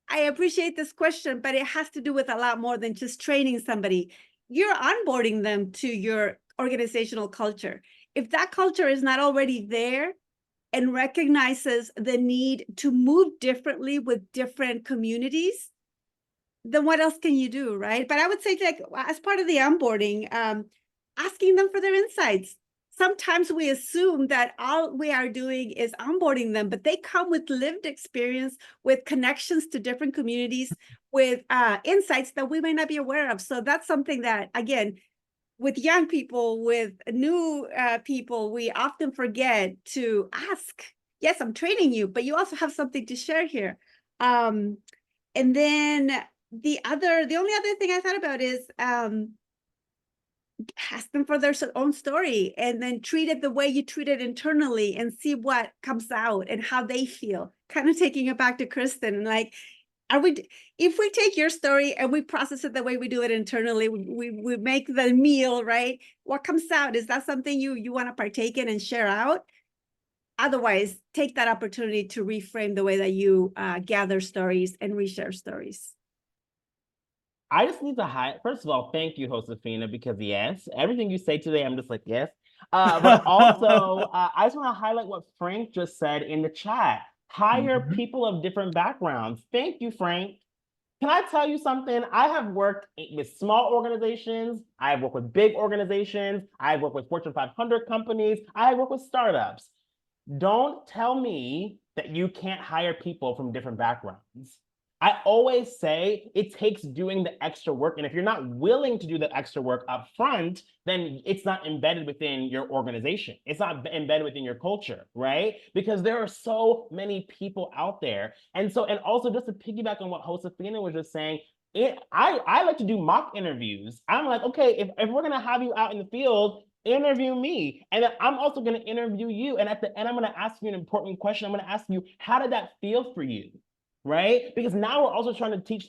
I appreciate this question, but it has to do with a lot more than just training somebody. You're onboarding them to your organizational culture. If that culture is not already there and recognizes the need to move differently with different communities, then what else can you do, right? But I would say, like, as part of the onboarding, asking them for their insights. Sometimes we assume that all we are doing is onboarding them, but they come with lived experience, with connections to different communities, with insights that we may not be aware of. So that's something that, again, with young people, with new people, we often forget to ask. Yes, I'm training you, but you also have something to share here. And then the only other thing I thought about is ask them for their own story, and then treat it the way you treat it internally, and see what comes out and how they feel. Kind of taking it back to Kristen, like, if we take your story and we process it the way we do it internally, we make the meal, right? What comes out, is that something you want to partake in and share out? Otherwise, take that opportunity to reframe the way that you gather stories and reshare stories. I just need to first of all, thank you, Josefina, because yes, everything you say today, I'm just like, yes. But also, I just want to highlight what Frank just said in the chat. Hire people of different backgrounds. Thank you, Frank. Can I tell you something? I have worked with small organizations. I have worked with big organizations. I have worked with Fortune 500 companies. I have worked with startups. Don't tell me that you can't hire people from different backgrounds. I always say it takes doing the extra work. And if you're not willing to do the extra work up front, then it's not embedded within your organization. It's not embedded within your culture, right? Because there are so many people out there. And also just to piggyback on what Josefina was just saying, I like to do mock interviews. I'm like, okay, if we're gonna have you out in the field, interview me. And then I'm also gonna interview you. And at the end, I'm gonna ask you an important question. I'm gonna ask you, how did that feel for you? Right? Because now we're also trying to teach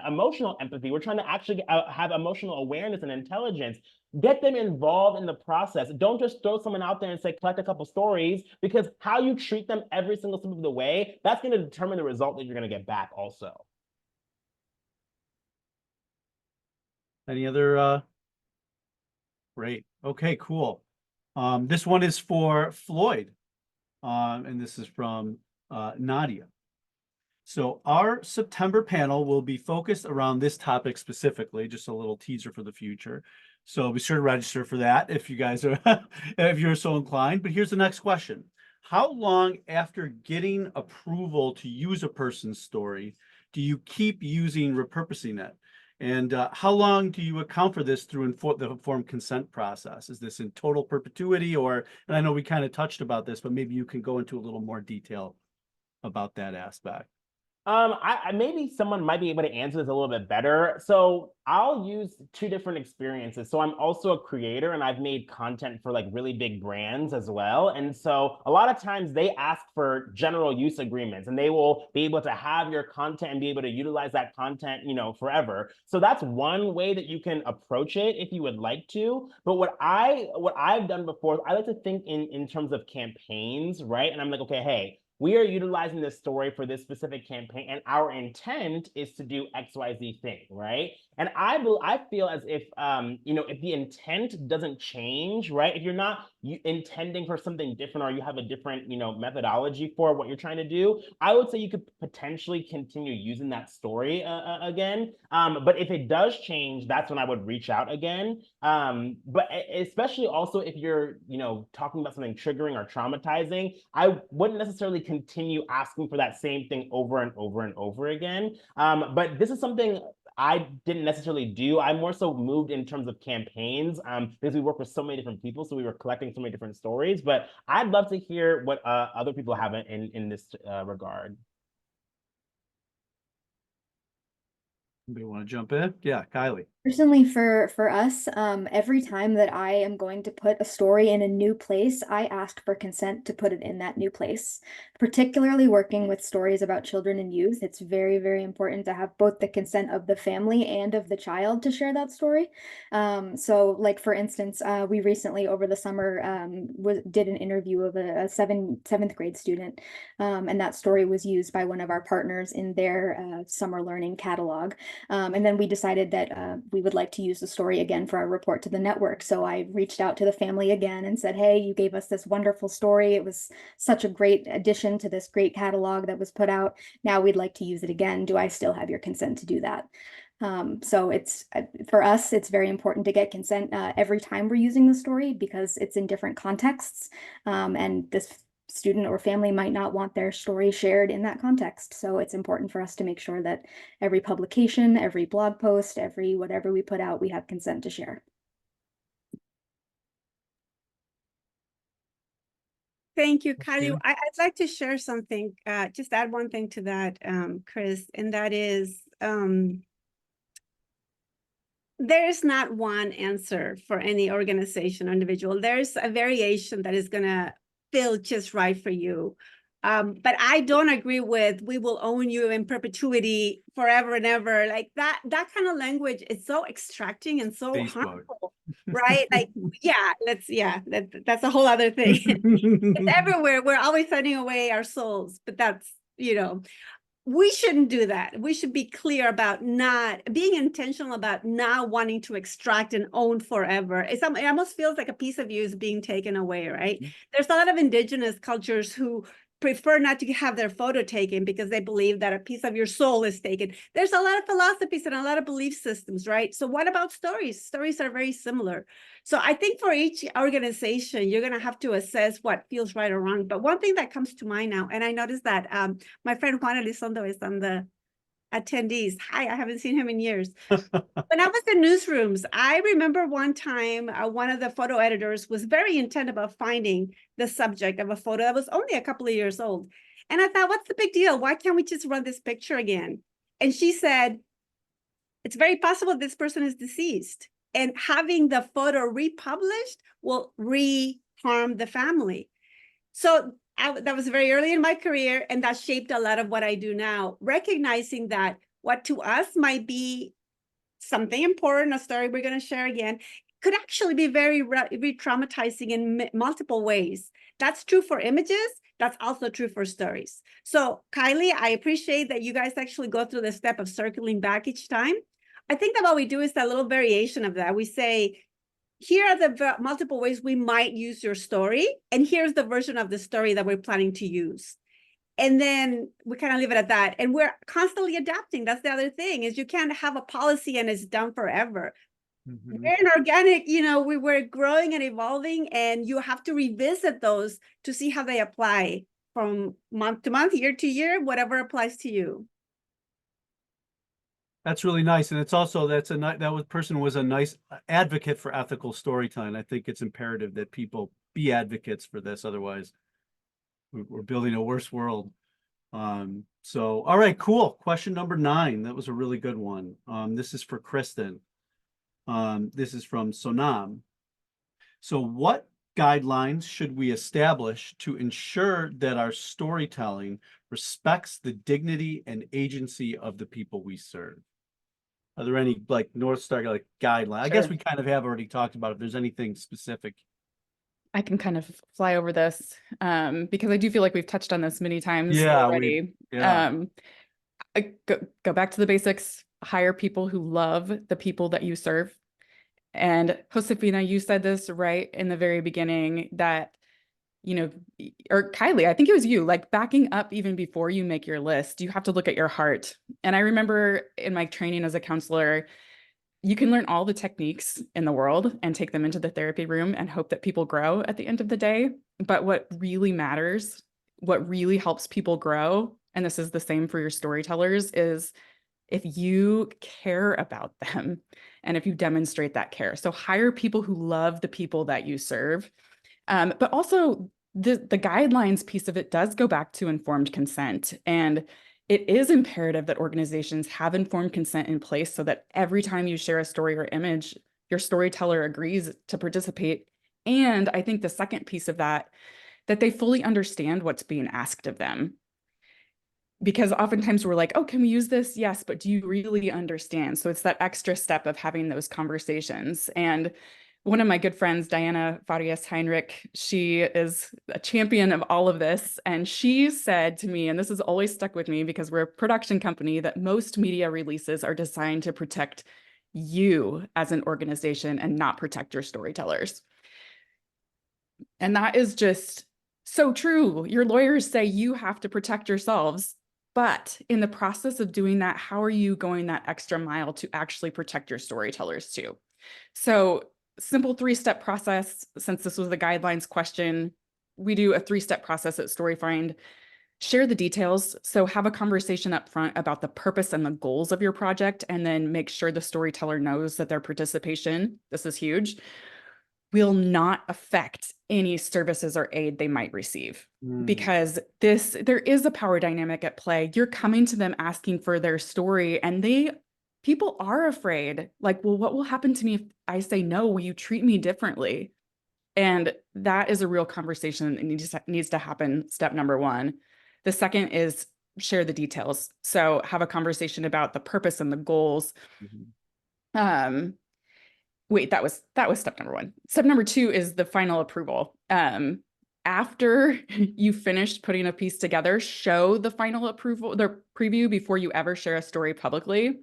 emotional empathy. We're trying to actually have emotional awareness and intelligence. Get them involved in the process. Don't just throw someone out there and say, collect a couple stories, because how you treat them every single step of the way, that's going to determine the result that you're going to get back also. Any other? Great. Okay, cool. This one is for Floyd. And this is from Nadia. So our September panel will be focused around this topic specifically, just a little teaser for the future. So be sure to register for that if you guys are, if you're so inclined. But here's the next question. How long after getting approval to use a person's story do you keep repurposing it? And how long do you account for this through the informed consent process? Is this in total perpetuity, and I know we kind of touched about this, but maybe you can go into a little more detail about that aspect. Maybe someone might be able to answer this a little bit better. So I'll use two different experiences. So I'm also a creator, and I've made content for like really big brands as well. And so a lot of times they ask for general use agreements, and they will be able to have your content and be able to utilize that content, forever. So that's one way that you can approach it if you would like to. But what I've done before, I like to think in terms of campaigns, right? And I'm like, okay, hey, we are utilizing this story for this specific campaign, and our intent is to do XYZ thing, right? And I feel as if, you know, if the intent doesn't change, right? If you're not intending for something different, or you have a different, you know, methodology for what you're trying to do, I would say you could potentially continue using that story again. But if it does change, that's when I would reach out again. But especially also if you're, you know, talking about something triggering or traumatizing, I wouldn't necessarily continue asking for that same thing over and over and over again. But this is something I didn't necessarily do. I more so moved in terms of campaigns, because we work with so many different people, so we were collecting so many different stories. But I'd love to hear what other people have in this regard. Anybody want to jump in? Yeah, Kylie. Personally, for us, every time that I am going to put a story in a new place, I ask for consent to put it in that new place. Particularly working with stories about children and youth, it's very, very important to have both the consent of the family and of the child to share that story. So like for instance, we recently over the summer did an interview of a seventh grade student, and that story was used by one of our partners in their summer learning catalog. And then we decided that we would like to use the story again for our report to the network. So I reached out to the family again and said, hey, you gave us this wonderful story. It was such a great addition to this great catalog that was put out. Now we'd like to use it again. Do I still have your consent to do that? So it's for us, it's very important to get consent every time we're using the story because it's in different contexts. And this student or family might not want their story shared in that context. So it's important for us to make sure that every publication, every blog post, every whatever we put out, we have consent to share. Thank you, Christine? Kylie. I'd like to share something, just add one thing to that, Chris, and that is there is not one answer for any organization or individual. There's a variation that is going to feel just right for you. But I don't agree with we will own you in perpetuity forever and ever. Like that kind of language is so extracting and so Facebook. harmful, right? Like, that's a whole other thing. It's everywhere. We're always sending away our souls, but that's, you know, we shouldn't do that. We should be clear about not being intentional about not wanting to extract and own forever. It almost feels like a piece of you is being taken away, right? Mm-hmm. There's a lot of indigenous cultures who prefer not to have their photo taken because they believe that a piece of your soul is taken. There's a lot of philosophies and a lot of belief systems, right? So what about stories? Stories are very similar. So I think for each organization, you're going to have to assess what feels right or wrong. But one thing that comes to mind now, and I noticed that my friend Juan Elizondo is on the attendees. Hi, I haven't seen him in years. When I was in newsrooms, I remember one time one of the photo editors was very intent about finding the subject of a photo that was only a couple of years old. And I thought, what's the big deal? Why can't we just run this picture again? And she said, it's very possible this person is deceased. And having the photo republished will re-harm the family. So that was very early in my career, and that shaped a lot of what I do now, recognizing that what to us might be something important, a story we're going to share again, could actually be very re-traumatizing in multiple ways. That's true for images. That's also true for stories. So Kylie, I appreciate that you guys actually go through the step of circling back each time. I think that what we do is a little variation of that. We say, here are the multiple ways we might use your story, and here's the version of the story that we're planning to use. And then we kind of leave it at that. And we're constantly adapting. That's the other thing, is you can't have a policy and it's done forever. Mhm. We're an organic, you know, we're growing and evolving, and you have to revisit those to see how they apply from month to month, year to year, whatever applies to you. That's really nice, and it's also person was a nice advocate for ethical storytelling. I think it's imperative that people be advocates for this, otherwise we're building a worse world. So all right, cool. Question number 9. That was a really good one. This is for Kristen. This is from Sonam. So what guidelines should we establish to ensure that our storytelling respects the dignity and agency of the people we serve? Are there any like North Star like guidelines? I guess Sure. we kind of have already talked about if there's anything specific I can kind of fly over this because I do feel like we've touched on this many times Yeah, already. Go back to the basics, hire people who love the people that you serve. And Josefina, you said this right in the very beginning that, you know, or Kylie, I think it was you, like backing up even before you make your list, you have to look at your heart. And I remember in my training as a counselor, you can learn all the techniques in the world and take them into the therapy room and hope that people grow at the end of the day. But what really matters, what really helps people grow, and this is the same for your storytellers, is if you care about them and if you demonstrate that care. So hire people who love the people that you serve. But also the guidelines piece of it does go back to informed consent. And it is imperative that organizations have informed consent in place so that every time you share a story or image, your storyteller agrees to participate. And I think the second piece of that they fully understand what's being asked of them. Because oftentimes we're like, oh, can we use this? Yes, but do you really understand? So it's that extra step of having those conversations. And one of my good friends, Diana Farias Heinrich, she is a champion of all of this. And she said to me, and this has always stuck with me because we're a production company, that most media releases are designed to protect you as an organization and not protect your storytellers. And that is just so true. Your lawyers say you have to protect yourselves. But in the process of doing that, how are you going that extra mile to actually protect your storytellers too? So simple 3-step process. Since this was the guidelines question, we do a 3-step process at StoryFind. Share the details. So have a conversation up front about the purpose and the goals of your project, and then make sure the storyteller knows that their participation, this is huge, will not affect any services or aid they might receive. Because there is a power dynamic at play. You're coming to them asking for their story, and people are afraid, like, well, what will happen to me if I say no? Will you treat me differently? And that is a real conversation that needs to happen. Step number 1. The second is share the details. So have a conversation about the purpose and the goals. Wait, that was step number 1. Step number 2 is the final approval. After you finished putting a piece together, show the final approval, the preview, before you ever share a story publicly.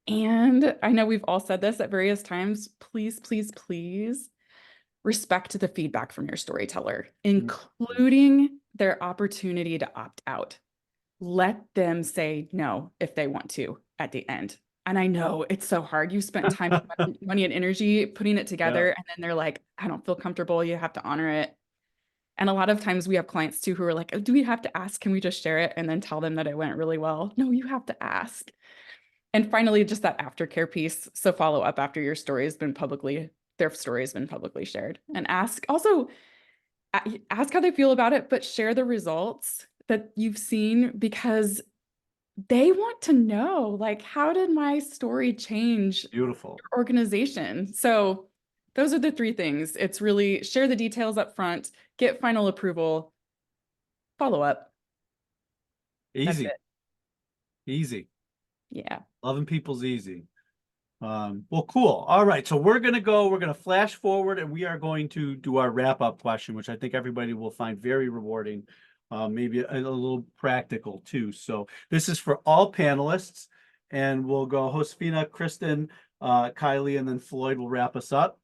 And I know we've all said this at various times, please, please, please respect the feedback from your storyteller, including their opportunity to opt out. Let them say no if they want to at the end. And I know it's so hard. You spent time, money, and energy putting it together, and then they're like, I don't feel comfortable. You have to honor it. And a lot of times we have clients too who are like, oh, do we have to ask? Can we just share it and then tell them that it went really well? No, you have to ask. And finally, just that aftercare piece. So follow up after their story has been publicly shared, and ask how they feel about it, but share the results that you've seen, because they want to know, like, how did my story change your organization? So those are the 3 things. It's really share the details up front, get final approval, follow up. Easy. That's it. Easy. Yeah. Loving people's easy. Well, cool. All right. So we're going to flash forward, and we are going to do our wrap-up question, which I think everybody will find very rewarding, maybe a little practical too. So this is for all panelists, and we'll go Josefina, Kristen, Kylie, and then Floyd will wrap us up.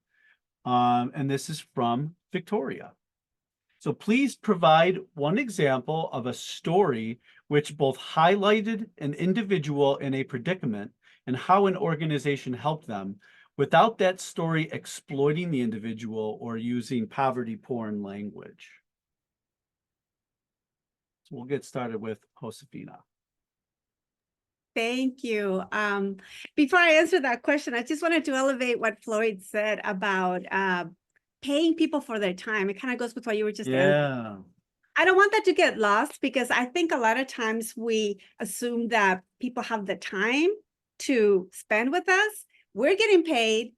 And this is from Victoria. So please provide one example of a story which both highlighted an individual in a predicament and how an organization helped them, without that story exploiting the individual or using poverty porn language. So we'll get started with Josefina. Thank you. Before I answer that question, I just wanted to elevate what Floyd said about paying people for their time. It kind of goes with what you were just answering. I don't want that to get lost, because I think a lot of times we assume that people have the time to spend with us. We're getting paid,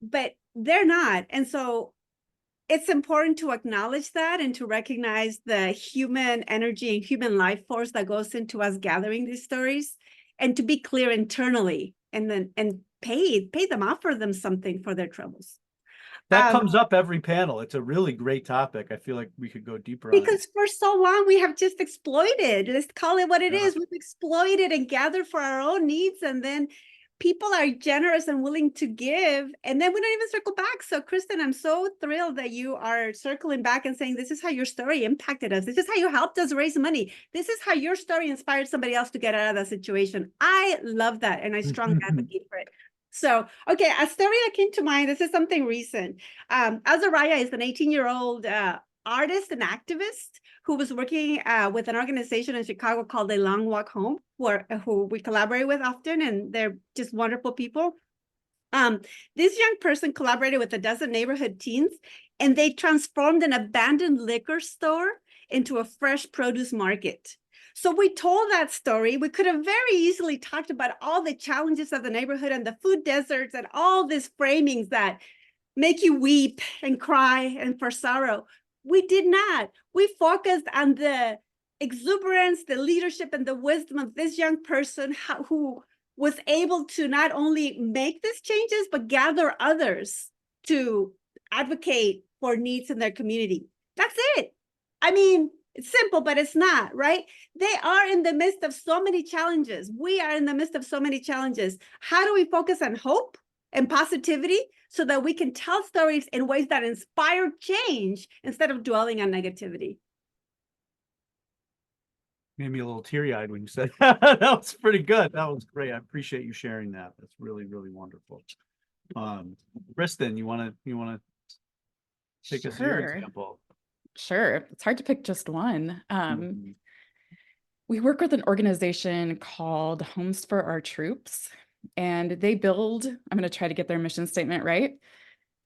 but they're not. And so it's important to acknowledge that and to recognize the human energy and human life force that goes into us gathering these stories, and to be clear internally, and then pay them, offer them something for their troubles. That comes up every panel. It's a really great topic. I feel like we could go deeper on it. Because for so long we have just exploited. Let's call it what it Yeah. is. We've exploited and gathered for our own needs, and then people are generous and willing to give, and then we don't even circle back. So Kristen, I'm so thrilled that you are circling back and saying this is how your story impacted us. This is how you helped us raise money. This is how your story inspired somebody else to get out of that situation. I love that, and I strongly advocate for it. So, okay, a story that came to mind, this is something recent. Azariah is an 18-year-old artist and activist who was working with an organization in Chicago called The Long Walk Home, who we collaborate with often, and they're just wonderful people. This young person collaborated with a dozen neighborhood teens, and they transformed an abandoned liquor store into a fresh produce market. So we told that story. We could have very easily talked about all the challenges of the neighborhood and the food deserts and all these framings that make you weep and cry and for sorrow. We did not. We focused on the exuberance, the leadership, and the wisdom of this young person who was able to not only make these changes, but gather others to advocate for needs in their community. That's it. I mean, it's simple, but it's not, right? They are in the midst of so many challenges. We are in the midst of so many challenges. How do we focus on hope and positivity so that we can tell stories in ways that inspire change instead of dwelling on negativity? Made me a little teary-eyed when you said that. That was pretty good. That was great. I appreciate you sharing that. That's really, really wonderful. Kristen, you wanna take us to your Sure. example? Sure. It's hard to pick just one. Mhm. We work with an organization called Homes for Our Troops, and they build, I'm going to try to get their mission statement right.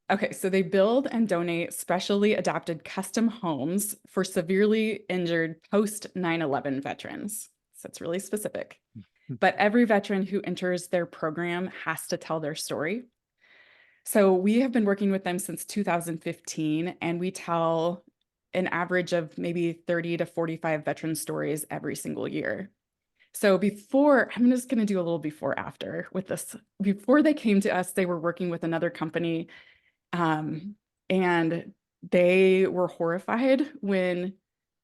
Okay, so they build and donate specially adapted custom homes for severely injured post 9/11 veterans. So it's really specific. But every veteran who enters their program has to tell their story. So we have been working with them since 2015, and we tell an average of maybe 30 to 45 veteran stories every single year. So before, I'm just going to do a little before after with this. Before they came to us, they were working with another company, and they were horrified when,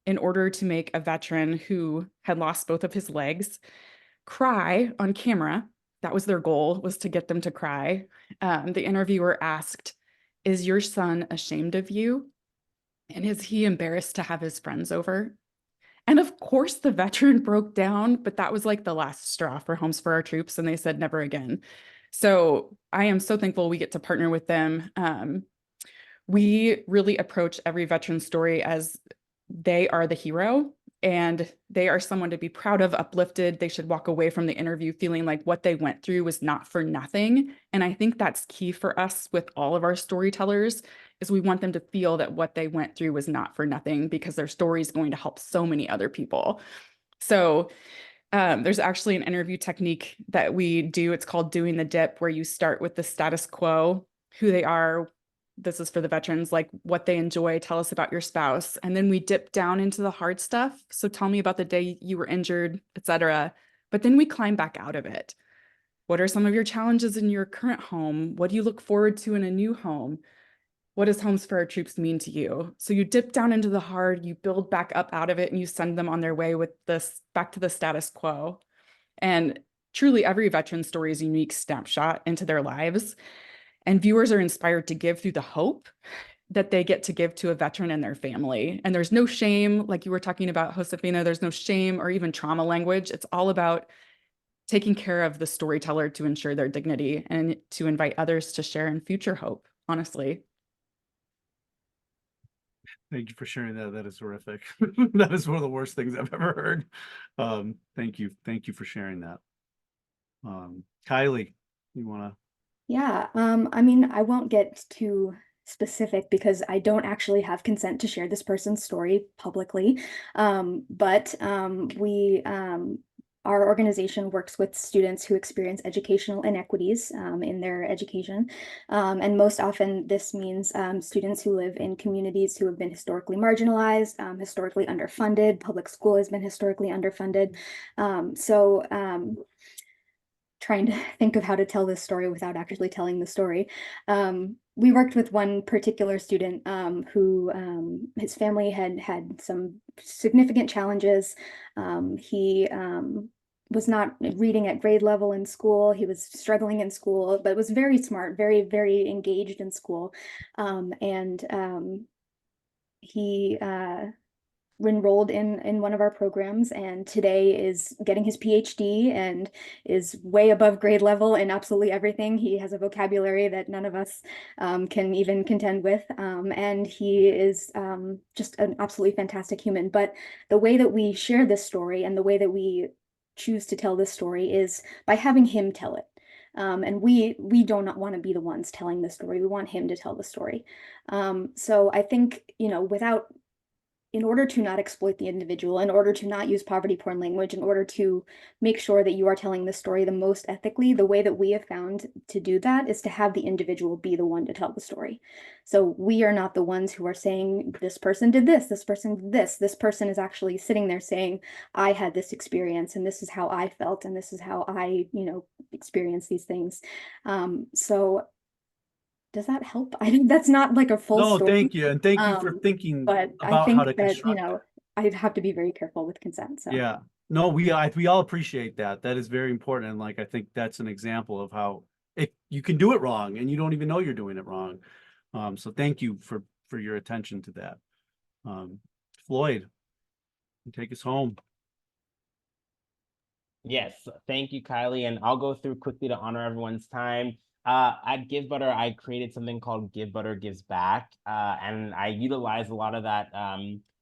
in order to make a veteran who had lost both of his legs cry on camera, that was their goal, was to get them to cry. The interviewer asked, "Is your son ashamed of you? And is he embarrassed to have his friends over?" And of course, the veteran broke down, but that was like the last straw for Homes for Our Troops, and they said never again. So I am so thankful we get to partner with them. We really approach every veteran story as they are the hero, and they are someone to be proud of, uplifted. They should walk away from the interview feeling like what they went through was not for nothing. And I think that's key for us with all of our storytellers, is we want them to feel that what they went through was not for nothing, because their story is going to help so many other people. So there's actually an interview technique that we do. It's called doing the dip, where you start with the status quo, who they are. This is for the veterans, like what they enjoy. Tell us about your spouse. And then we dip down into the hard stuff. So tell me about the day you were injured, etc. But then we climb back out of it. What are some of your challenges in your current home? What do you look forward to in a new home? What does Homes for Our Troops mean to you? So you dip down into the hard, you build back up out of it, and you send them on their way with this back to the status quo. And truly every veteran story is a unique snapshot into their lives. And viewers are inspired to give through the hope that they get to give to a veteran and their family. And there's no shame, like you were talking about, Josefina, there's no shame or even trauma language. It's all about taking care of the storyteller to ensure their dignity and to invite others to share in future hope, honestly. Thank you for sharing that. That is horrific. That is one of the worst things I've ever heard. Thank you. Thank you for sharing that. Kylie, you want to? Yeah, I mean, I won't get too specific because I don't actually have consent to share this person's story publicly. But our organization works with students who experience educational inequities in their education. And most often this means students who live in communities who have been historically marginalized, historically underfunded. Public school has been historically underfunded. Trying to think of how to tell this story without actually telling the story. we worked with one particular student who his family had some significant challenges. He was not reading at grade level in school. He was struggling in school, but was very smart, very, very engaged in school. He enrolled in one of our programs, and today is getting his PhD and is way above grade level in absolutely everything. He has a vocabulary that none of us can even contend with, and he is just an absolutely fantastic human. But the way that we share this story and the way that we choose to tell this story is by having him tell it. And we do not want to be the ones telling the story. We want him to tell the story. So I think, you know, in order to not exploit the individual, in order to not use poverty porn language, in order to make sure that you are telling the story the most ethically, the way that we have found to do that is to have the individual be the one to tell the story. So we are not the ones who are saying, this person did this, this person did this. This person is actually sitting there saying, I had this experience and this is how I felt and this is how I, you know, experienced these things. So does that help? I think that's not like a full No, story. thank you. And thank you for thinking But I about think how to that, you construct know, it. I'd have to be very careful with consent. So Yeah. No, we all appreciate that. That is very important. And like, I think that's an example of how you can do it wrong and you don't even know you're doing it wrong. So thank you for your attention to that. Floyd, take us home. Yes, thank you, Kylie. And I'll go through quickly to honor everyone's time. At Give Butter, I created something called Give Butter Gives Back. And I utilize a lot of that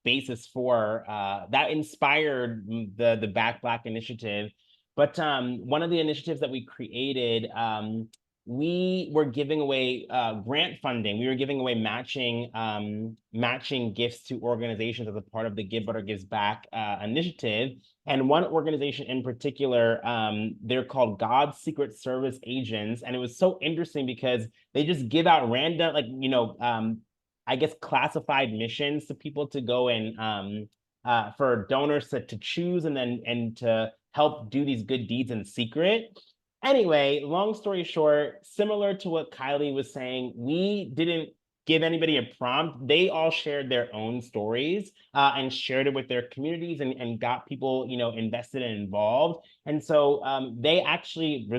basis for that inspired the Back Black initiative. But one of the initiatives that we created, we were giving away grant funding. We were giving away matching gifts to organizations as a part of the Give Butter Gives Back initiative. And one organization in particular, they're called God's Secret Service Agents. And it was so interesting because they just give out random, like, you know, I guess classified missions to people to go and for donors to choose and to help do these good deeds in secret. Anyway, long story short, similar to what Kylie was saying, we didn't give anybody a prompt. They all shared their own stories and shared it with their communities and got people, you know, invested and involved. And so they actually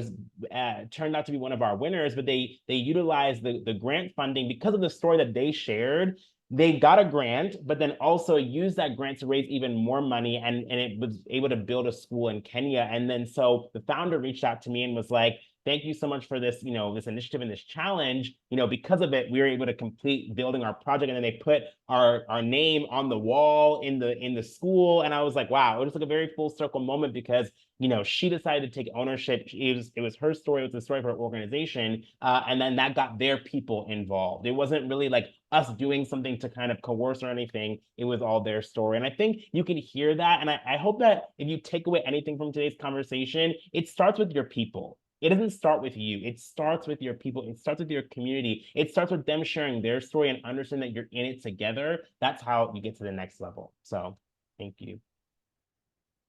turned out to be one of our winners, but they utilized the grant funding because of the story that they shared. They got a grant, but then also used that grant to raise even more money, and it was able to build a school in Kenya. And then so the founder reached out to me and was like, thank you so much for this, you know, this initiative and this challenge. You know, because of it, we were able to complete building our project. And then they put our name on the wall in the school. And I was like, wow, it was like a very full circle moment because, you know, she decided to take ownership. It was her story, it was the story of her organization. And then that got their people involved. It wasn't really like us doing something to kind of coerce or anything. It was all their story. And I think you can hear that. And I hope that if you take away anything from today's conversation, it starts with your people. It doesn't start with you. It starts with your people. It starts with your community. It starts with them sharing their story and understanding that you're in it together. That's how you get to the next level. So thank you.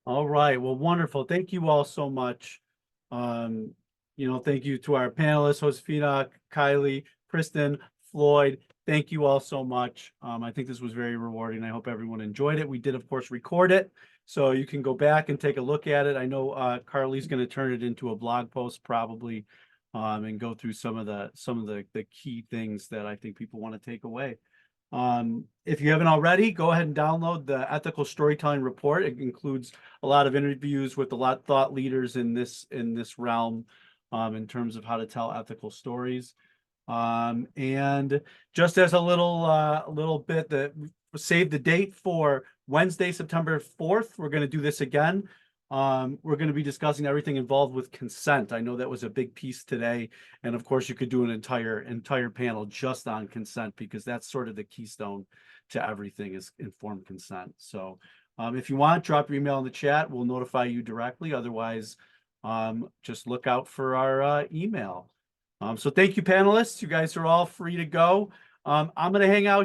All right. Well, wonderful. Thank you all so much. You know, thank you to our panelists, Josefina, Kylie, Kristen, Floyd. Thank you all so much. I think this was very rewarding. I hope everyone enjoyed it. We did, of course, record it, so you can go back and take a look at it. I know Carly's going to turn it into a blog post probably, and go through some of the key things that I think people want to take away. If you haven't already, go ahead and download the Ethical Storytelling Report. It includes a lot of interviews with a lot of thought leaders in this realm, in terms of how to tell ethical stories. And just as a little bit, that save the date for Wednesday, September 4th. We're going to do this again. We're going to be discussing everything involved with consent. I know that was a big piece today, and of course you could do an entire panel just on consent, because that's sort of the keystone to everything, is informed consent. So if you want, drop your email in the chat. We'll notify you directly. Otherwise, just look out for our email. So thank you, panelists. You guys are all free to go. I'm going to hang out